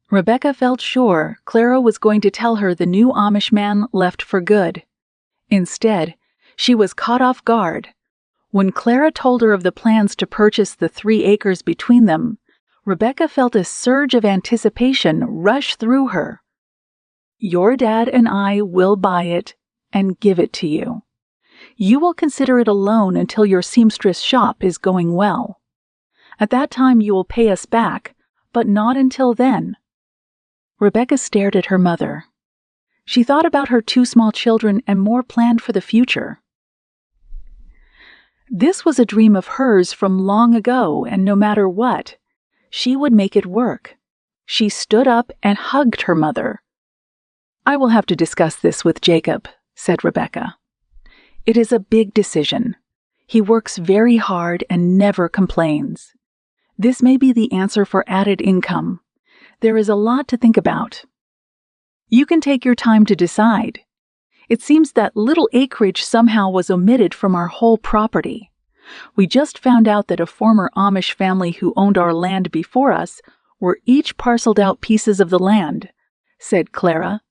Rebekah felt sure Clara was going to tell her the new Amish man left for good. Instead, she was caught off guard. When Clara told her of the plans to purchase the 3 acres between them, Rebekah felt a surge of anticipation rush through her. "Your dad and I will buy it and give it to you. You will consider it a loan until your seamstress shop is going well. At that time you will pay us back, but not until then." Rebekah stared at her mother. She thought about her 2 small children and more planned for the future. This was a dream of hers from long ago, and no matter what, she would make it work. She stood up and hugged her mother. "I will have to discuss this with Jacob," said Rebekah. "It is a big decision. He works very hard and never complains. This may be the answer for added income. There is a lot to think about. You can take your time to decide. It seems that little acreage somehow was omitted from our whole property. We just found out that a former Amish family who owned our land before us were each parceled out pieces of the land," said Clara.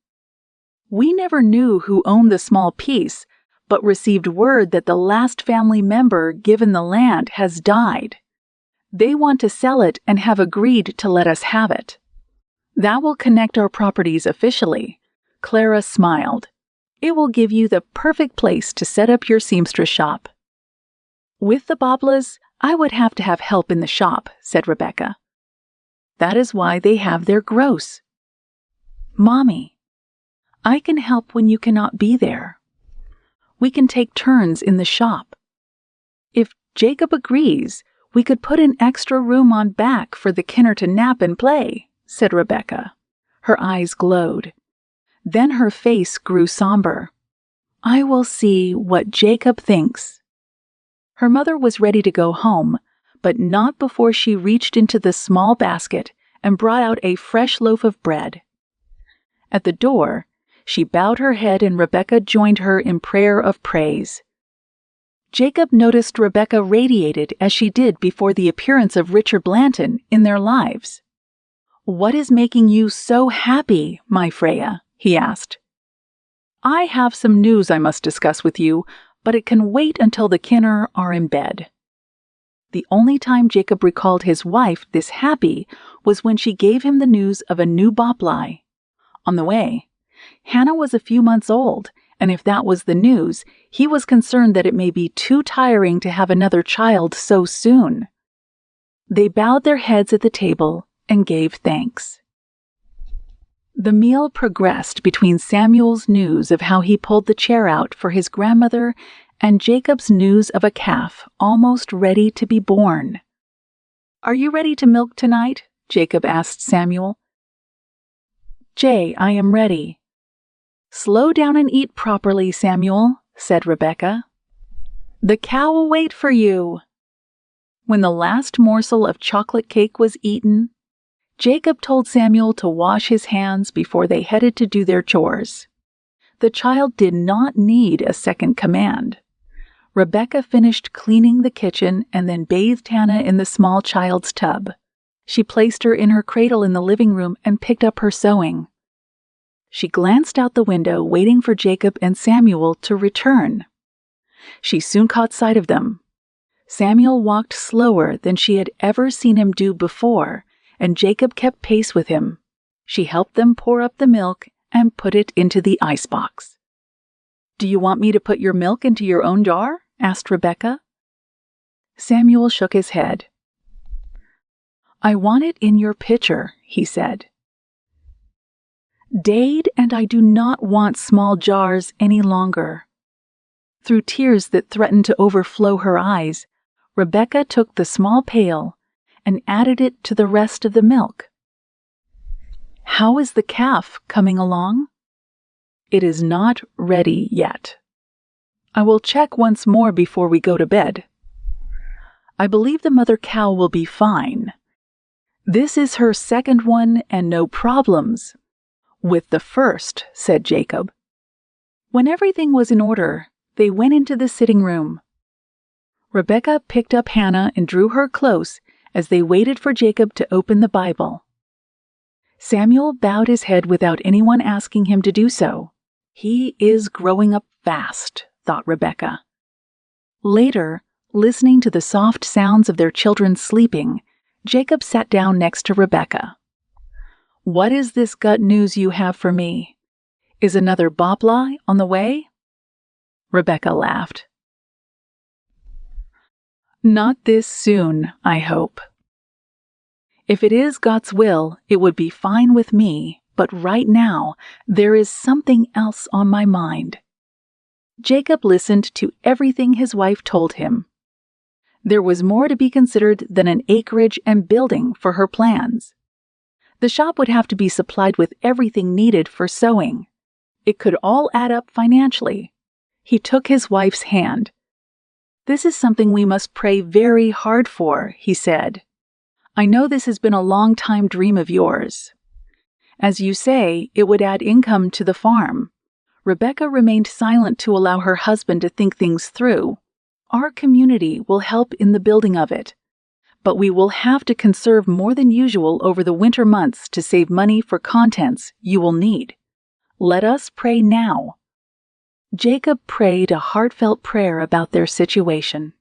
"We never knew who owned the small piece, but received word that the last family member given the land has died. They want to sell it and have agreed to let us have it. That will connect our properties officially." Clara smiled. "It will give you the perfect place to set up your seamstress shop." "With the Boblas, I would have to have help in the shop," said Rebekah. "That is why they have their gross." "Mommy, I can help when you cannot be there. We can take turns in the shop. If Jacob agrees, we could put an extra room on back for the kinner to nap and play," said Rebekah. Her eyes glowed. Then her face grew somber. "I will see what Jacob thinks." Her mother was ready to go home, but not before she reached into the small basket and brought out a fresh loaf of bread. At the door, she bowed her head and Rebekah joined her in prayer of praise. Jacob noticed Rebekah radiated as she did before the appearance of Richard Blanton in their lives. "What is making you so happy, my Freya?" he asked. "I have some news I must discuss with you, but it can wait until the kinner are in bed." The only time Jacob recalled his wife this happy was when she gave him the news of a new boplai. On the way, Hannah was a few months old, and if that was the news, he was concerned that it may be too tiring to have another child so soon. They bowed their heads at the table and gave thanks. The meal progressed between Samuel's news of how he pulled the chair out for his grandmother and Jacob's news of a calf almost ready to be born. "Are you ready to milk tonight?" Jacob asked Samuel. "Jay, I am ready." "Slow down and eat properly, Samuel," said Rebekah. "The cow will wait for you." When the last morsel of chocolate cake was eaten, Jacob told Samuel to wash his hands before they headed to do their chores. The child did not need a second command. Rebekah finished cleaning the kitchen and then bathed Hannah in the small child's tub. She placed her in her cradle in the living room and picked up her sewing. She glanced out the window, waiting for Jacob and Samuel to return. She soon caught sight of them. Samuel walked slower than she had ever seen him do before, and Jacob kept pace with him. She helped them pour up the milk and put it into the icebox. "Do you want me to put your milk into your own jar?" asked Rebekah. Samuel shook his head. "I want it in your pitcher," he said. "Dade and I do not want small jars any longer." Through tears that threatened to overflow her eyes, Rebekah took the small pail and added it to the rest of the milk. "How is the calf coming along?" "It is not ready yet. I will check once more before we go to bed. I believe the mother cow will be fine. This is her second one and no problems with the first," said Jacob. When everything was in order, they went into the sitting room. Rebekah picked up Hannah and drew her close as they waited for Jacob to open the Bible. Samuel bowed his head without anyone asking him to do so. "He is growing up fast," thought Rebekah. Later, listening to the soft sounds of their children sleeping, Jacob sat down next to Rebekah. "What is this gut news you have for me? Is another bobla on the way?" Rebekah laughed. "Not this soon, I hope. If it is God's will, it would be fine with me, but right now, there is something else on my mind." Jacob listened to everything his wife told him. There was more to be considered than an acreage and building for her plans. The shop would have to be supplied with everything needed for sewing. It could all add up financially. He took his wife's hand. "This is something we must pray very hard for," he said. "I know this has been a long-time dream of yours. As you say, it would add income to the farm." Rebekah remained silent to allow her husband to think things through. "Our community will help in the building of it, but we will have to conserve more than usual over the winter months to save money for contents you will need. Let us pray now." Jacob prayed a heartfelt prayer about their situation.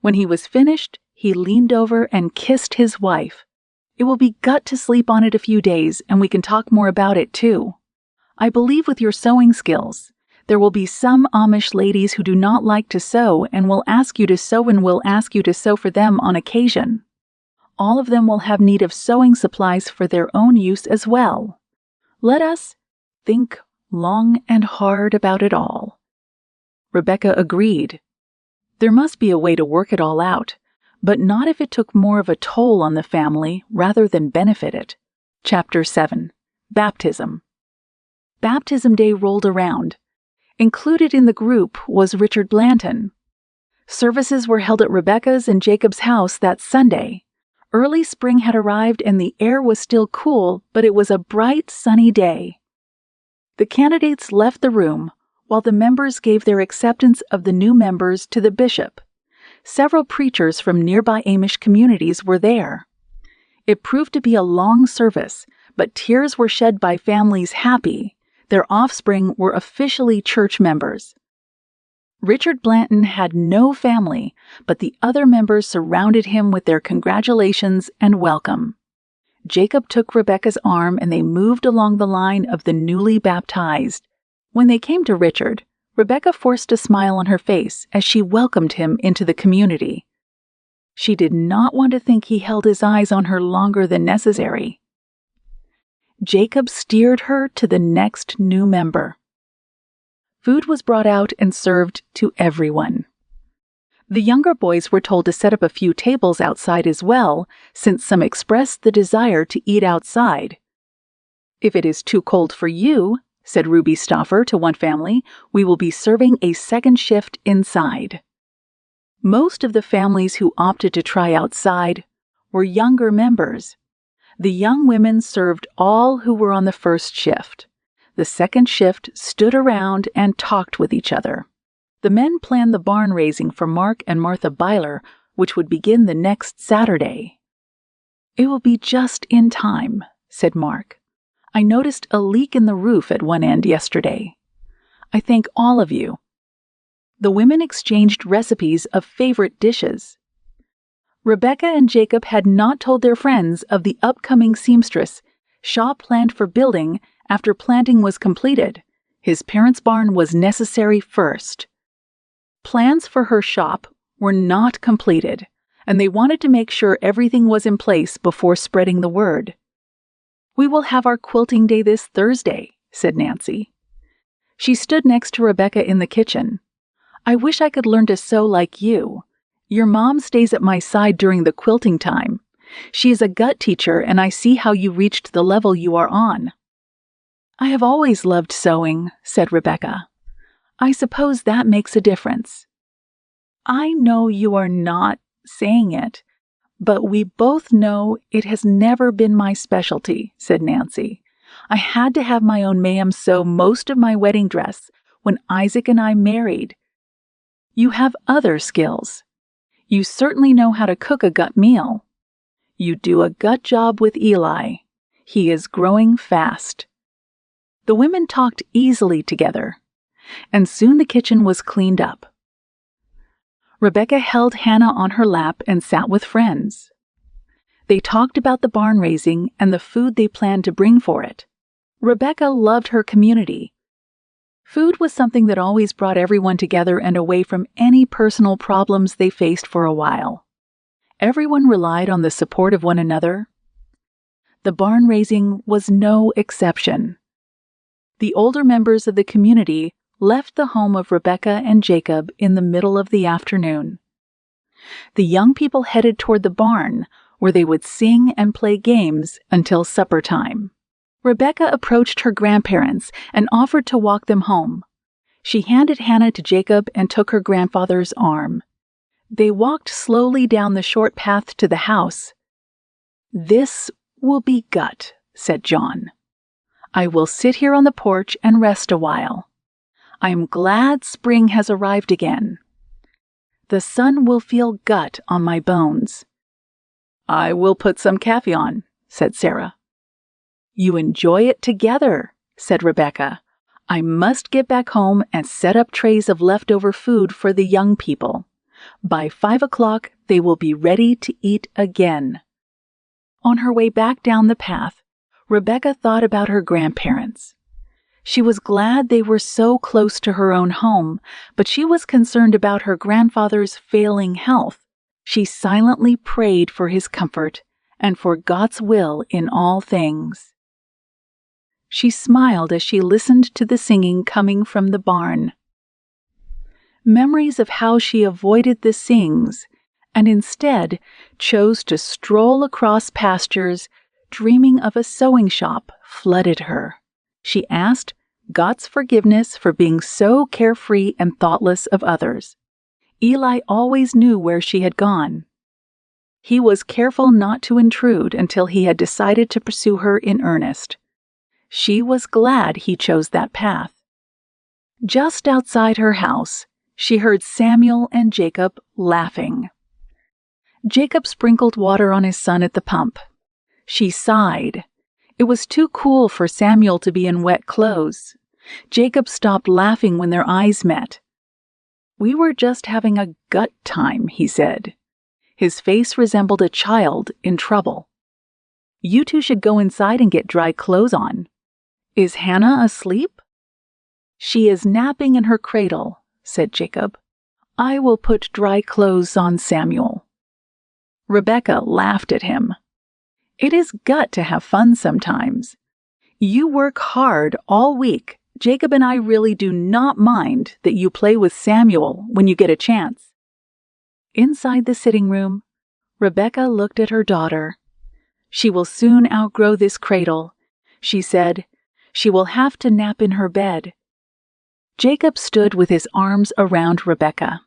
When he was finished, he leaned over and kissed his wife. "It will be gut to sleep on it a few days, and we can talk more about it too. I believe with your sewing skills, there will be some Amish ladies who do not like to sew and will ask you to sew and will ask you to sew for them on occasion. All of them will have need of sewing supplies for their own use as well. Let us think long and hard about it all." Rebekah agreed. There must be a way to work it all out, but not if it took more of a toll on the family rather than benefit it. Chapter 7. Baptism. Baptism Day rolled around. Included in the group was Richard Blanton. Services were held at Rebekah's and Jacob's house that Sunday. Early spring had arrived and the air was still cool, but it was a bright, sunny day. The candidates left the room, while the members gave their acceptance of the new members to the bishop. Several preachers from nearby Amish communities were there. It proved to be a long service, but tears were shed by families happy. Their offspring were officially church members. Richard Blanton had no family, but the other members surrounded him with their congratulations and welcome. Jacob took Rebekah's arm and they moved along the line of the newly baptized. When they came to Richard, Rebekah forced a smile on her face as she welcomed him into the community. She did not want to think he held his eyes on her longer than necessary. Jacob steered her to the next new member. Food was brought out and served to everyone. The younger boys were told to set up a few tables outside as well, since some expressed the desire to eat outside. "If it is too cold for you," said Ruby Stauffer to one family, "we will be serving a second shift inside." Most of the families who opted to try outside were younger members. The young women served all who were on the first shift. The second shift stood around and talked with each other. The men planned the barn raising for Mark and Martha Byler, which would begin the next Saturday. "It will be just in time," said Mark. "I noticed a leak in the roof at one end yesterday. I thank all of you." The women exchanged recipes of favorite dishes. Rebekah and Jacob had not told their friends of the upcoming seamstress Shaw planned for building after planting was completed. His parents' barn was necessary first. Plans for her shop were not completed, and they wanted to make sure everything was in place before spreading the word. "We will have our quilting day this Thursday," said Nancy. She stood next to Rebekah in the kitchen. "I wish I could learn to sew like you. Your mom stays at my side during the quilting time. She is a gut teacher, and I see how you reached the level you are on." "I have always loved sewing," said Rebekah. "I suppose that makes a difference." "I know you are not saying it, but we both know it has never been my specialty," said Nancy. "I had to have my own ma'am sew most of my wedding dress when Isaac and I married. You have other skills. You certainly know how to cook a gut meal. You do a gut job with Eli. He is growing fast." The women talked easily together, and soon the kitchen was cleaned up. Rebekah held Hannah on her lap and sat with friends. They talked about the barn raising and the food they planned to bring for it. Rebekah loved her community. Food was something that always brought everyone together and away from any personal problems they faced for a while. Everyone relied on the support of one another. The barn raising was no exception. The older members of the community left the home of Rebekah and Jacob in the middle of the afternoon. The young people headed toward the barn, where they would sing and play games until supper time. Rebekah approached her grandparents and offered to walk them home. She handed Hannah to Jacob and took her grandfather's arm. They walked slowly down the short path to the house. "This will be gut," said John. "I will sit here on the porch and rest a while. I am glad spring has arrived again. The sun will feel gut on my bones." "I will put some coffee on," said Sarah. "You enjoy it together," said Rebekah. "I must get back home and set up trays of leftover food for the young people. By 5 o'clock, they will be ready to eat again." On her way back down the path, Rebekah thought about her grandparents. She was glad they were so close to her own home, but she was concerned about her grandfather's failing health. She silently prayed for his comfort and for God's will in all things. She smiled as she listened to the singing coming from the barn. Memories of how she avoided the sings and instead chose to stroll across pastures, dreaming of a sewing shop, flooded her. She asked God's forgiveness for being so carefree and thoughtless of others. Eli always knew where she had gone. He was careful not to intrude until he had decided to pursue her in earnest. She was glad he chose that path. Just outside her house, she heard Samuel and Jacob laughing. Jacob sprinkled water on his son at the pump. She sighed. It was too cool for Samuel to be in wet clothes. Jacob stopped laughing when their eyes met. "We were just having a gut time," he said. His face resembled a child in trouble. "You two should go inside and get dry clothes on. Is Hannah asleep?" "She is napping in her cradle," said Jacob. "I will put dry clothes on Samuel." Rebekah laughed at him. "It is gut to have fun sometimes. You work hard all week. Jacob and I really do not mind that you play with Samuel when you get a chance." Inside the sitting room, Rebekah looked at her daughter. "She will soon outgrow this cradle," she said. "She will have to nap in her bed." Jacob stood with his arms around Rebekah.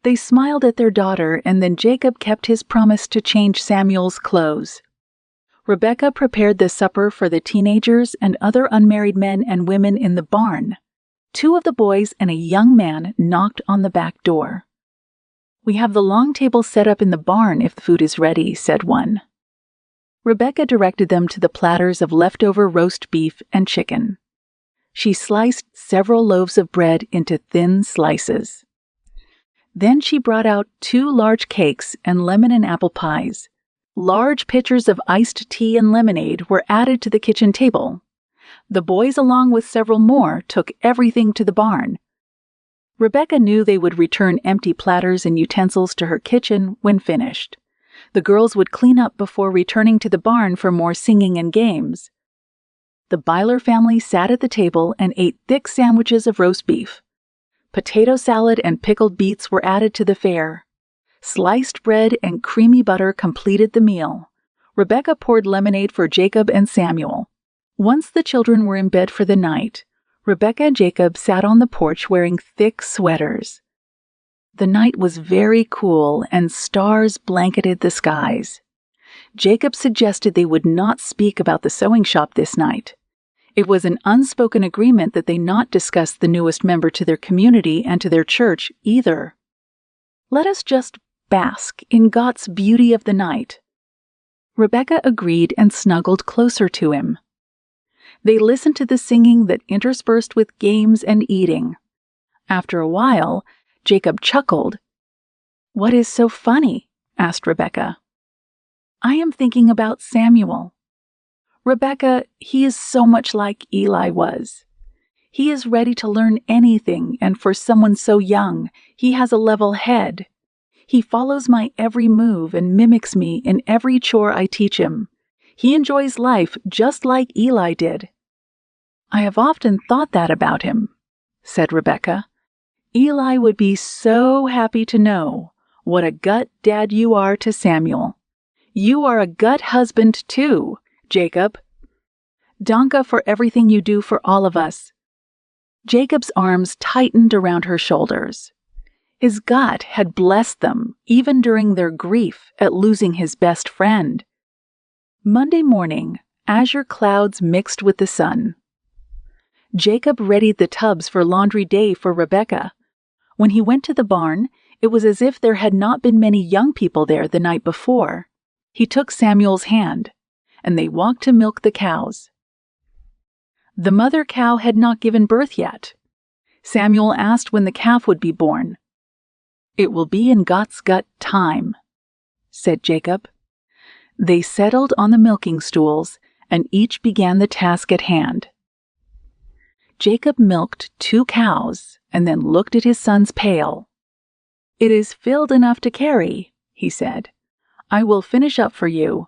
They smiled at their daughter, and then Jacob kept his promise to change Samuel's clothes. Rebekah prepared the supper for the teenagers and other unmarried men and women in the barn. 2 of the boys and a young man knocked on the back door. "We have the long table set up in the barn if the food is ready," said one. Rebekah directed them to the platters of leftover roast beef and chicken. She sliced several loaves of bread into thin slices. Then she brought out 2 large cakes and lemon and apple pies. Large pitchers of iced tea and lemonade were added to the kitchen table. The boys, along with several more, took everything to the barn. Rebekah knew they would return empty platters and utensils to her kitchen when finished. The girls would clean up before returning to the barn for more singing and games. The Byler family sat at the table and ate thick sandwiches of roast beef. Potato salad and pickled beets were added to the fare. Sliced bread and creamy butter completed the meal. Rebekah poured lemonade for Jacob and Samuel. Once the children were in bed for the night, Rebekah and Jacob sat on the porch wearing thick sweaters. The night was very cool and stars blanketed the skies. Jacob suggested they would not speak about the sewing shop this night. It was an unspoken agreement that they not discuss the newest member to their community and to their church either. "Let us just bask in God's beauty of the night." Rebekah agreed and snuggled closer to him. They listened to the singing that interspersed with games and eating. After a while, Jacob chuckled. "What is so funny?" asked Rebekah. "I am thinking about Samuel. Rebekah, he is so much like Eli was. He is ready to learn anything, and for someone so young, he has a level head. He follows my every move and mimics me in every chore I teach him. He enjoys life just like Eli did." "I have often thought that about him," said Rebekah. "Eli would be so happy to know what a gut dad you are to Samuel. You are a gut husband too, Jacob. Danke for everything you do for all of us." Jacob's arms tightened around her shoulders. His gut had blessed them even during their grief at losing his best friend. Monday morning, azure clouds mixed with the sun. Jacob readied the tubs for laundry day for Rebekah. When he went to the barn, it was as if there had not been many young people there the night before. He took Samuel's hand, and they walked to milk the cows. The mother cow had not given birth yet. Samuel asked when the calf would be born. "It will be in God's gut time," said Jacob. They settled on the milking stools, and each began the task at hand. Jacob milked 2 cows and then looked at his son's pail. "It is filled enough to carry," he said. "I will finish up for you."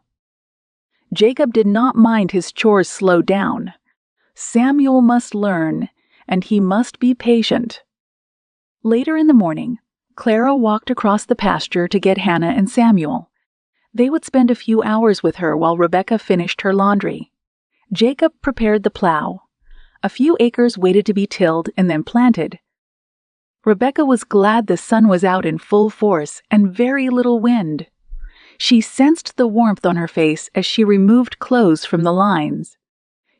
Jacob did not mind his chores slowed down. Samuel must learn, and he must be patient. Later in the morning, Clara walked across the pasture to get Hannah and Samuel. They would spend a few hours with her while Rebekah finished her laundry. Jacob prepared the plow. A few acres waited to be tilled and then planted. Rebekah was glad the sun was out in full force and very little wind. She sensed the warmth on her face as she removed clothes from the lines.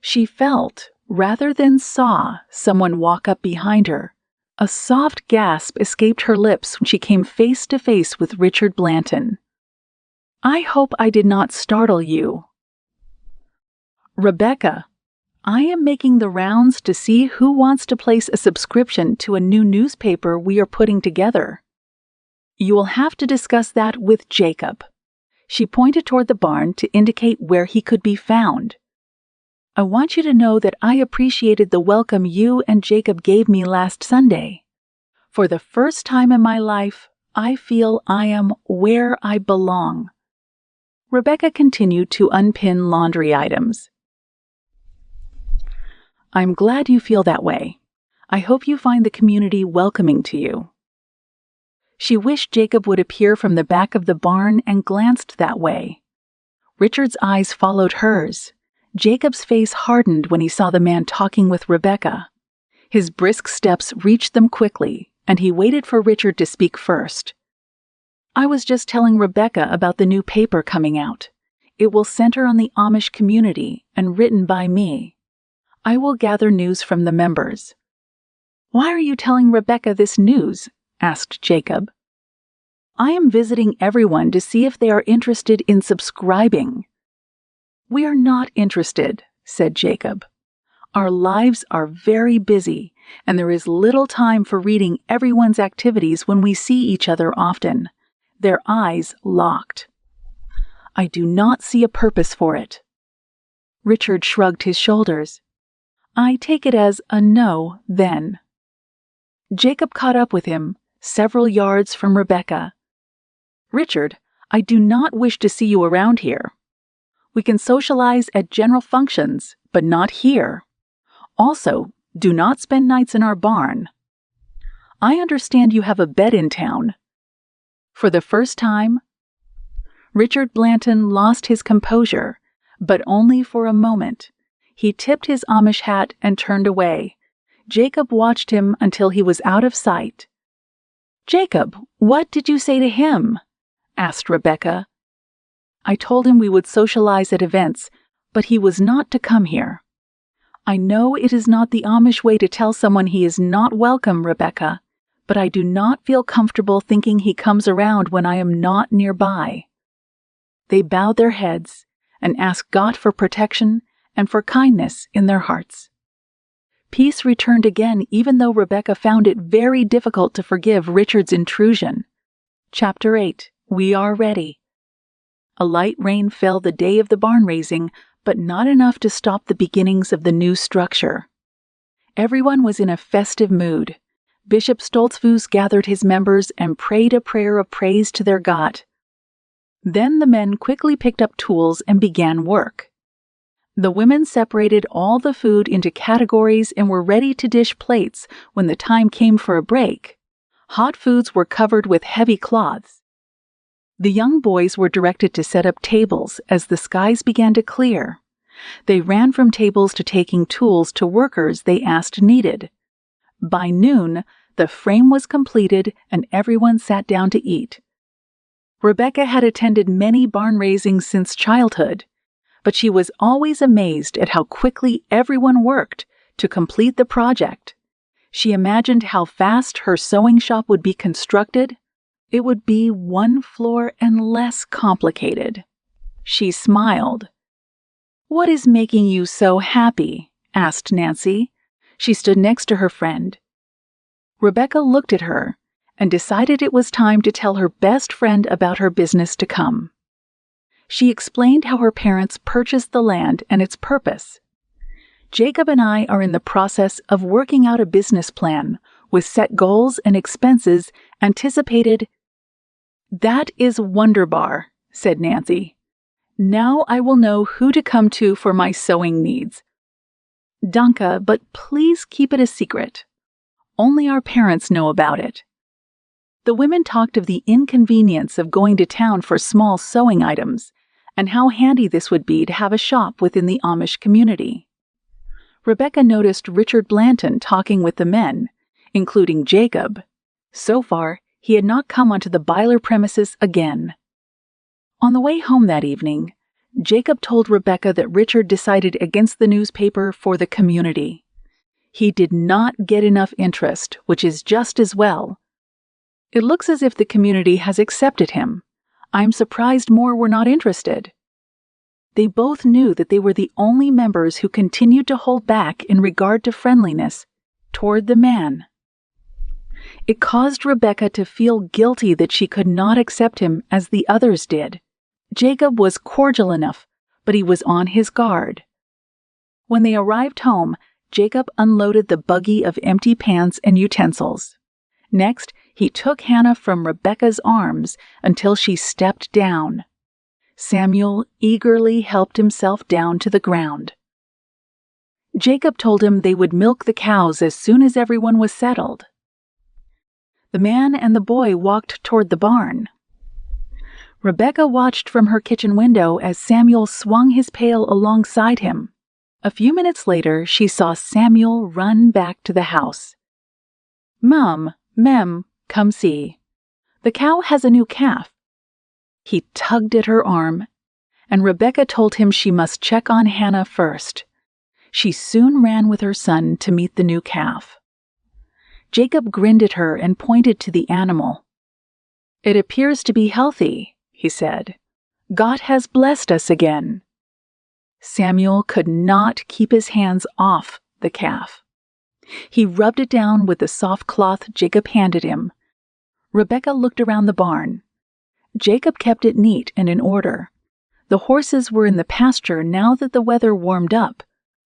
She felt, rather than saw, someone walk up behind her. A soft gasp escaped her lips when she came face to face with Richard Blanton. "I hope I did not startle you." "Rebekah, I am making the rounds to see who wants to place a subscription to a new newspaper we are putting together. You will have to discuss that with Jacob." She pointed toward the barn to indicate where he could be found. "I want you to know that I appreciated the welcome you and Jacob gave me last Sunday. For the first time in my life, I feel I am where I belong." Rebekah continued to unpin laundry items. I'm glad you feel that way. I hope you find the community welcoming to you." She wished Jacob would appear from the back of the barn and glanced that way. Richard's eyes followed hers. Jacob's face hardened when he saw the man talking with Rebekah. His brisk steps reached them quickly, and he waited for Richard to speak first. "I was just telling Rebekah about the new paper coming out. It will center on the Amish community and written by me. I will gather news from the members." "Why are you telling Rebekah this news?" asked Jacob. "I am visiting everyone to see if they are interested in subscribing." "We are not interested," said Jacob. "Our lives are very busy, and there is little time for reading everyone's activities when we see each other often." Their eyes locked. "I do not see a purpose for it." Richard shrugged his shoulders. "I take it as a no, then." Jacob caught up with him, several yards from Rebekah. "Richard, I do not wish to see you around here. We can socialize at general functions, but not here. Also, do not spend nights in our barn. I understand you have a bed in town." For the first time, Richard Blanton lost his composure, but only for a moment. He tipped his Amish hat and turned away. Jacob watched him until he was out of sight. "Jacob, what did you say to him?" asked Rebekah. "I told him we would socialize at events, but he was not to come here." "I know it is not the Amish way to tell someone he is not welcome, Rebekah, but I do not feel comfortable thinking he comes around when I am not nearby." They bowed their heads and asked God for protection and for kindness in their hearts. Peace returned again, even though Rebekah found it very difficult to forgive Richard's intrusion. Chapter 8. We Are Ready. A light rain fell the day of the barn raising, but not enough to stop the beginnings of the new structure. Everyone was in a festive mood. Bishop Stoltzfus gathered his members and prayed a prayer of praise to their God. Then the men quickly picked up tools and began work. The women separated all the food into categories and were ready to dish plates when the time came for a break. Hot foods were covered with heavy cloths. The young boys were directed to set up tables as the skies began to clear. They ran from tables to taking tools to workers they asked needed. By noon, the frame was completed and everyone sat down to eat. Rebekah had attended many barn raisings since childhood, but she was always amazed at how quickly everyone worked to complete the project. She imagined how fast her sewing shop would be constructed. It would be one floor and less complicated. She smiled. "What is making you so happy?" asked Nancy. She stood next to her friend. Rebekah looked at her and decided it was time to tell her best friend about her business to come. She explained how her parents purchased the land and its purpose. "Jacob and I are in the process of working out a business plan with set goals and expenses anticipated." "That is wonderbar," said Nancy. "Now I will know who to come to for my sewing needs. Danke, but please keep it a secret. Only our parents know about it." The women talked of the inconvenience of going to town for small sewing items and how handy this would be to have a shop within the Amish community. Rebekah noticed Richard Blanton talking with the men, including Jacob. So far, he had not come onto the Byler premises again. On the way home that evening, Jacob told Rebekah that Richard decided against the newspaper for the community. He did not get enough interest, which is just as well. "It looks as if the community has accepted him. I'm surprised more were not interested." They both knew that they were the only members who continued to hold back in regard to friendliness toward the man. It caused Rebekah to feel guilty that she could not accept him as the others did. Jacob was cordial enough, but he was on his guard. When they arrived home, Jacob unloaded the buggy of empty pans and utensils. Next, he took Hannah from Rebekah's arms until she stepped down. Samuel eagerly helped himself down to the ground. Jacob told him they would milk the cows as soon as everyone was settled. The man and the boy walked toward the barn. Rebekah watched from her kitchen window as Samuel swung his pail alongside him. A few minutes later, she saw Samuel run back to the house. "Mum, Mem, come see. The cow has a new calf." He tugged at her arm, and Rebekah told him she must check on Hannah first. She soon ran with her son to meet the new calf. Jacob grinned at her and pointed to the animal. "It appears to be healthy," he said. "God has blessed us again." Samuel could not keep his hands off the calf. He rubbed it down with the soft cloth Jacob handed him. Rebekah looked around the barn. Jacob kept it neat and in order. The horses were in the pasture now that the weather warmed up.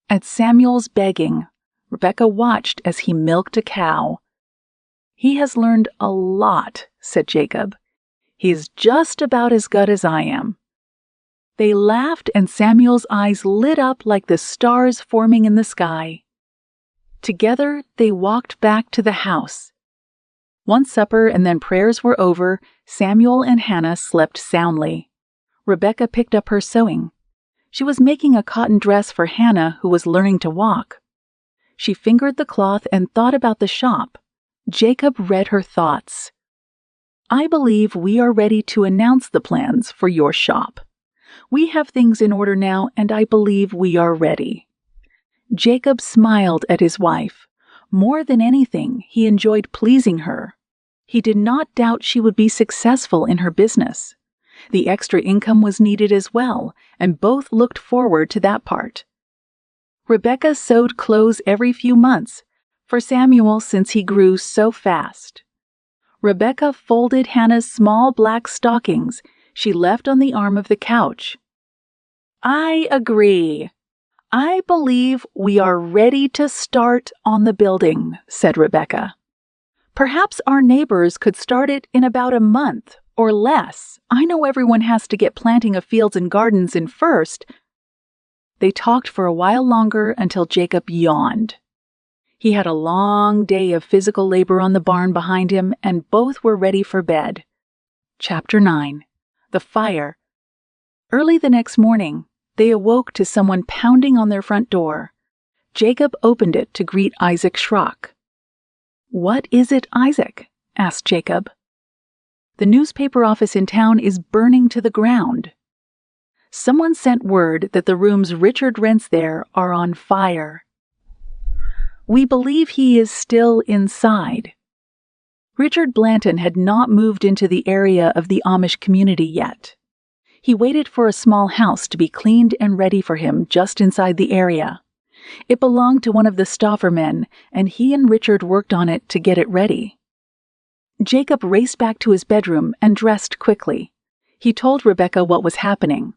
At Samuel's begging, Rebekah watched as he milked a cow. "He has learned a lot," said Jacob. "He's just about as good as I am." They laughed, and Samuel's eyes lit up like the stars forming in the sky. Together, they walked back to the house. Once supper and then prayers were over, Samuel and Hannah slept soundly. Rebekah picked up her sewing. She was making a cotton dress for Hannah, who was learning to walk. She fingered the cloth and thought about the shop. Jacob read her thoughts. "I believe we are ready to announce the plans for your shop. We have things in order now, and I believe we are ready." Jacob smiled at his wife. More than anything, he enjoyed pleasing her. He did not doubt she would be successful in her business. The extra income was needed as well, and both looked forward to that part. Rebekah sewed clothes every few months, for Samuel since he grew so fast. Rebekah folded Hannah's small black stockings she left on the arm of the couch. "I agree. I believe we are ready to start on the building," said Rebekah. "Perhaps our neighbors could start it in about a month or less. I know everyone has to get planting of fields and gardens in first." They talked for a while longer until Jacob yawned. He had a long day of physical labor on the barn behind him, and both were ready for bed. Chapter 9. The Fire. Early the next morning, they awoke to someone pounding on their front door. Jacob opened it to greet Isaac Schrock. "What is it, Isaac?" asked Jacob. "The newspaper office in town is burning to the ground. Someone sent word that the rooms Richard rents there are on fire. We believe he is still inside." Richard Blanton had not moved into the area of the Amish community yet. He waited for a small house to be cleaned and ready for him just inside the area. It belonged to one of the Stauffer men, and he and Richard worked on it to get it ready. Jacob raced back to his bedroom and dressed quickly. He told Rebekah what was happening.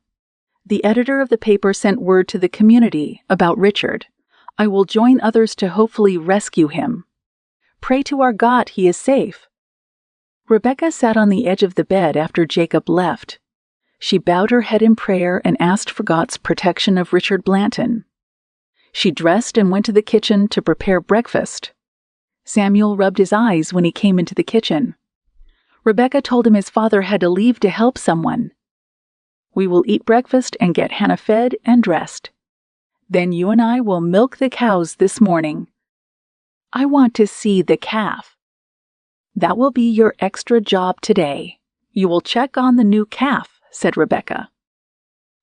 "The editor of the paper sent word to the community about Richard. I will join others to hopefully rescue him. Pray to our God he is safe." Rebekah sat on the edge of the bed after Jacob left. She bowed her head in prayer and asked for God's protection of Richard Blanton. She dressed and went to the kitchen to prepare breakfast. Samuel rubbed his eyes when he came into the kitchen. Rebekah told him his father had to leave to help someone. "We will eat breakfast and get Hannah fed and dressed. Then you and I will milk the cows this morning. I want to see the calf. That will be your extra job today. You will check on the new calf," said Rebekah.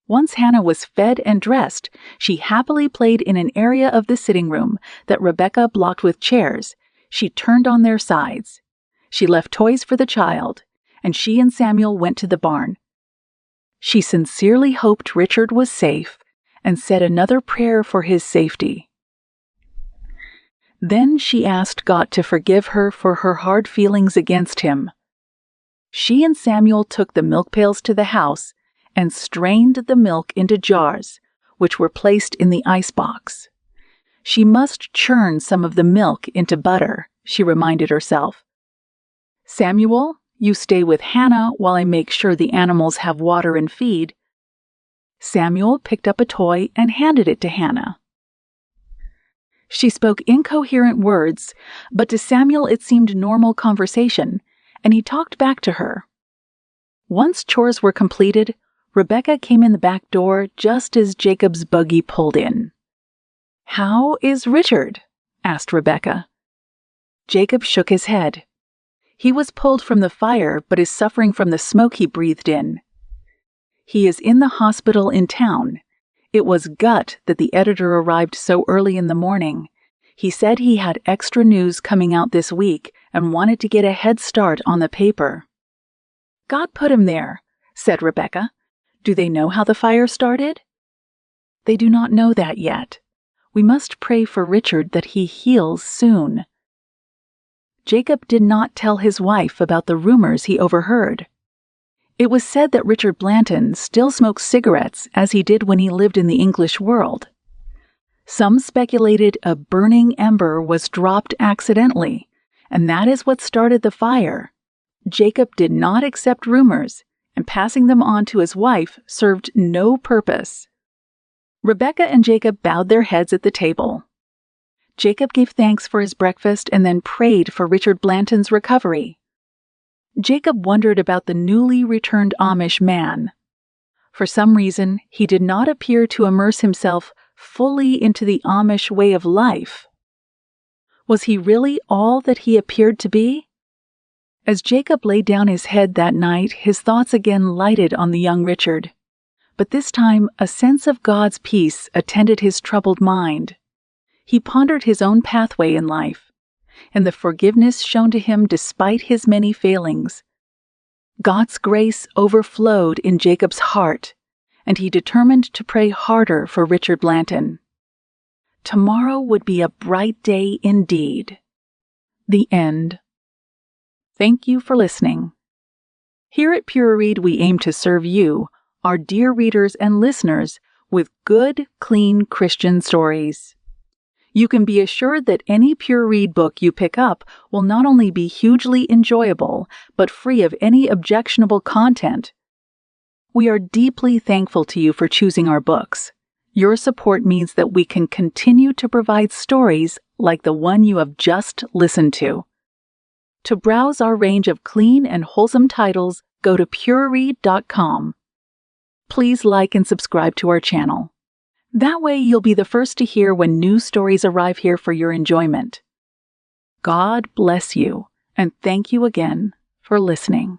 Once Hannah was fed and dressed, she happily played in an area of the sitting room that Rebekah blocked with chairs. She turned on their sides. She left toys for the child, and she and Samuel went to the barn. She sincerely hoped Richard was safe and said another prayer for his safety. Then she asked God to forgive her for her hard feelings against him. She and Samuel took the milk pails to the house and strained the milk into jars, which were placed in the icebox. She must churn some of the milk into butter, she reminded herself. "Samuel, you stay with Hannah while I make sure the animals have water and feed." Samuel picked up a toy and handed it to Hannah. She spoke incoherent words, but to Samuel it seemed normal conversation, and he talked back to her. Once chores were completed, Rebekah came in the back door just as Jacob's buggy pulled in. "How is Richard?" asked Rebekah. Jacob shook his head. He was pulled from the fire but is suffering from the smoke he breathed in. He is in the hospital in town. It was gut that the editor arrived so early in the morning. He said he had extra news coming out this week and wanted to get a head start on the paper. "God put him there," said Rebekah. "Do they know how the fire started?" "They do not know that yet. We must pray for Richard that he heals soon." Jacob did not tell his wife about the rumors he overheard. It was said that Richard Blanton still smokes cigarettes as he did when he lived in the English world. Some speculated a burning ember was dropped accidentally, and that is what started the fire. Jacob did not accept rumors, and passing them on to his wife served no purpose. Rebekah and Jacob bowed their heads at the table. Jacob gave thanks for his breakfast and then prayed for Richard Blanton's recovery. Jacob wondered about the newly returned Amish man. For some reason, he did not appear to immerse himself fully into the Amish way of life. Was he really all that he appeared to be? As Jacob laid down his head that night, his thoughts again lighted on the young Richard. But this time, a sense of God's peace attended his troubled mind. He pondered his own pathway in life, and the forgiveness shown to him despite his many failings. God's grace overflowed in Jacob's heart, and he determined to pray harder for Richard Blanton. Tomorrow would be a bright day indeed. The end. Thank you for listening. Here at PureRead, we aim to serve you, our dear readers and listeners, with good, clean Christian stories. You can be assured that any PureRead book you pick up will not only be hugely enjoyable, but free of any objectionable content. We are deeply thankful to you for choosing our books. Your support means that we can continue to provide stories like the one you have just listened to. To browse our range of clean and wholesome titles, go to pureread.com. Please like and subscribe to our channel. That way you'll be the first to hear when new stories arrive here for your enjoyment. God bless you, and thank you again for listening.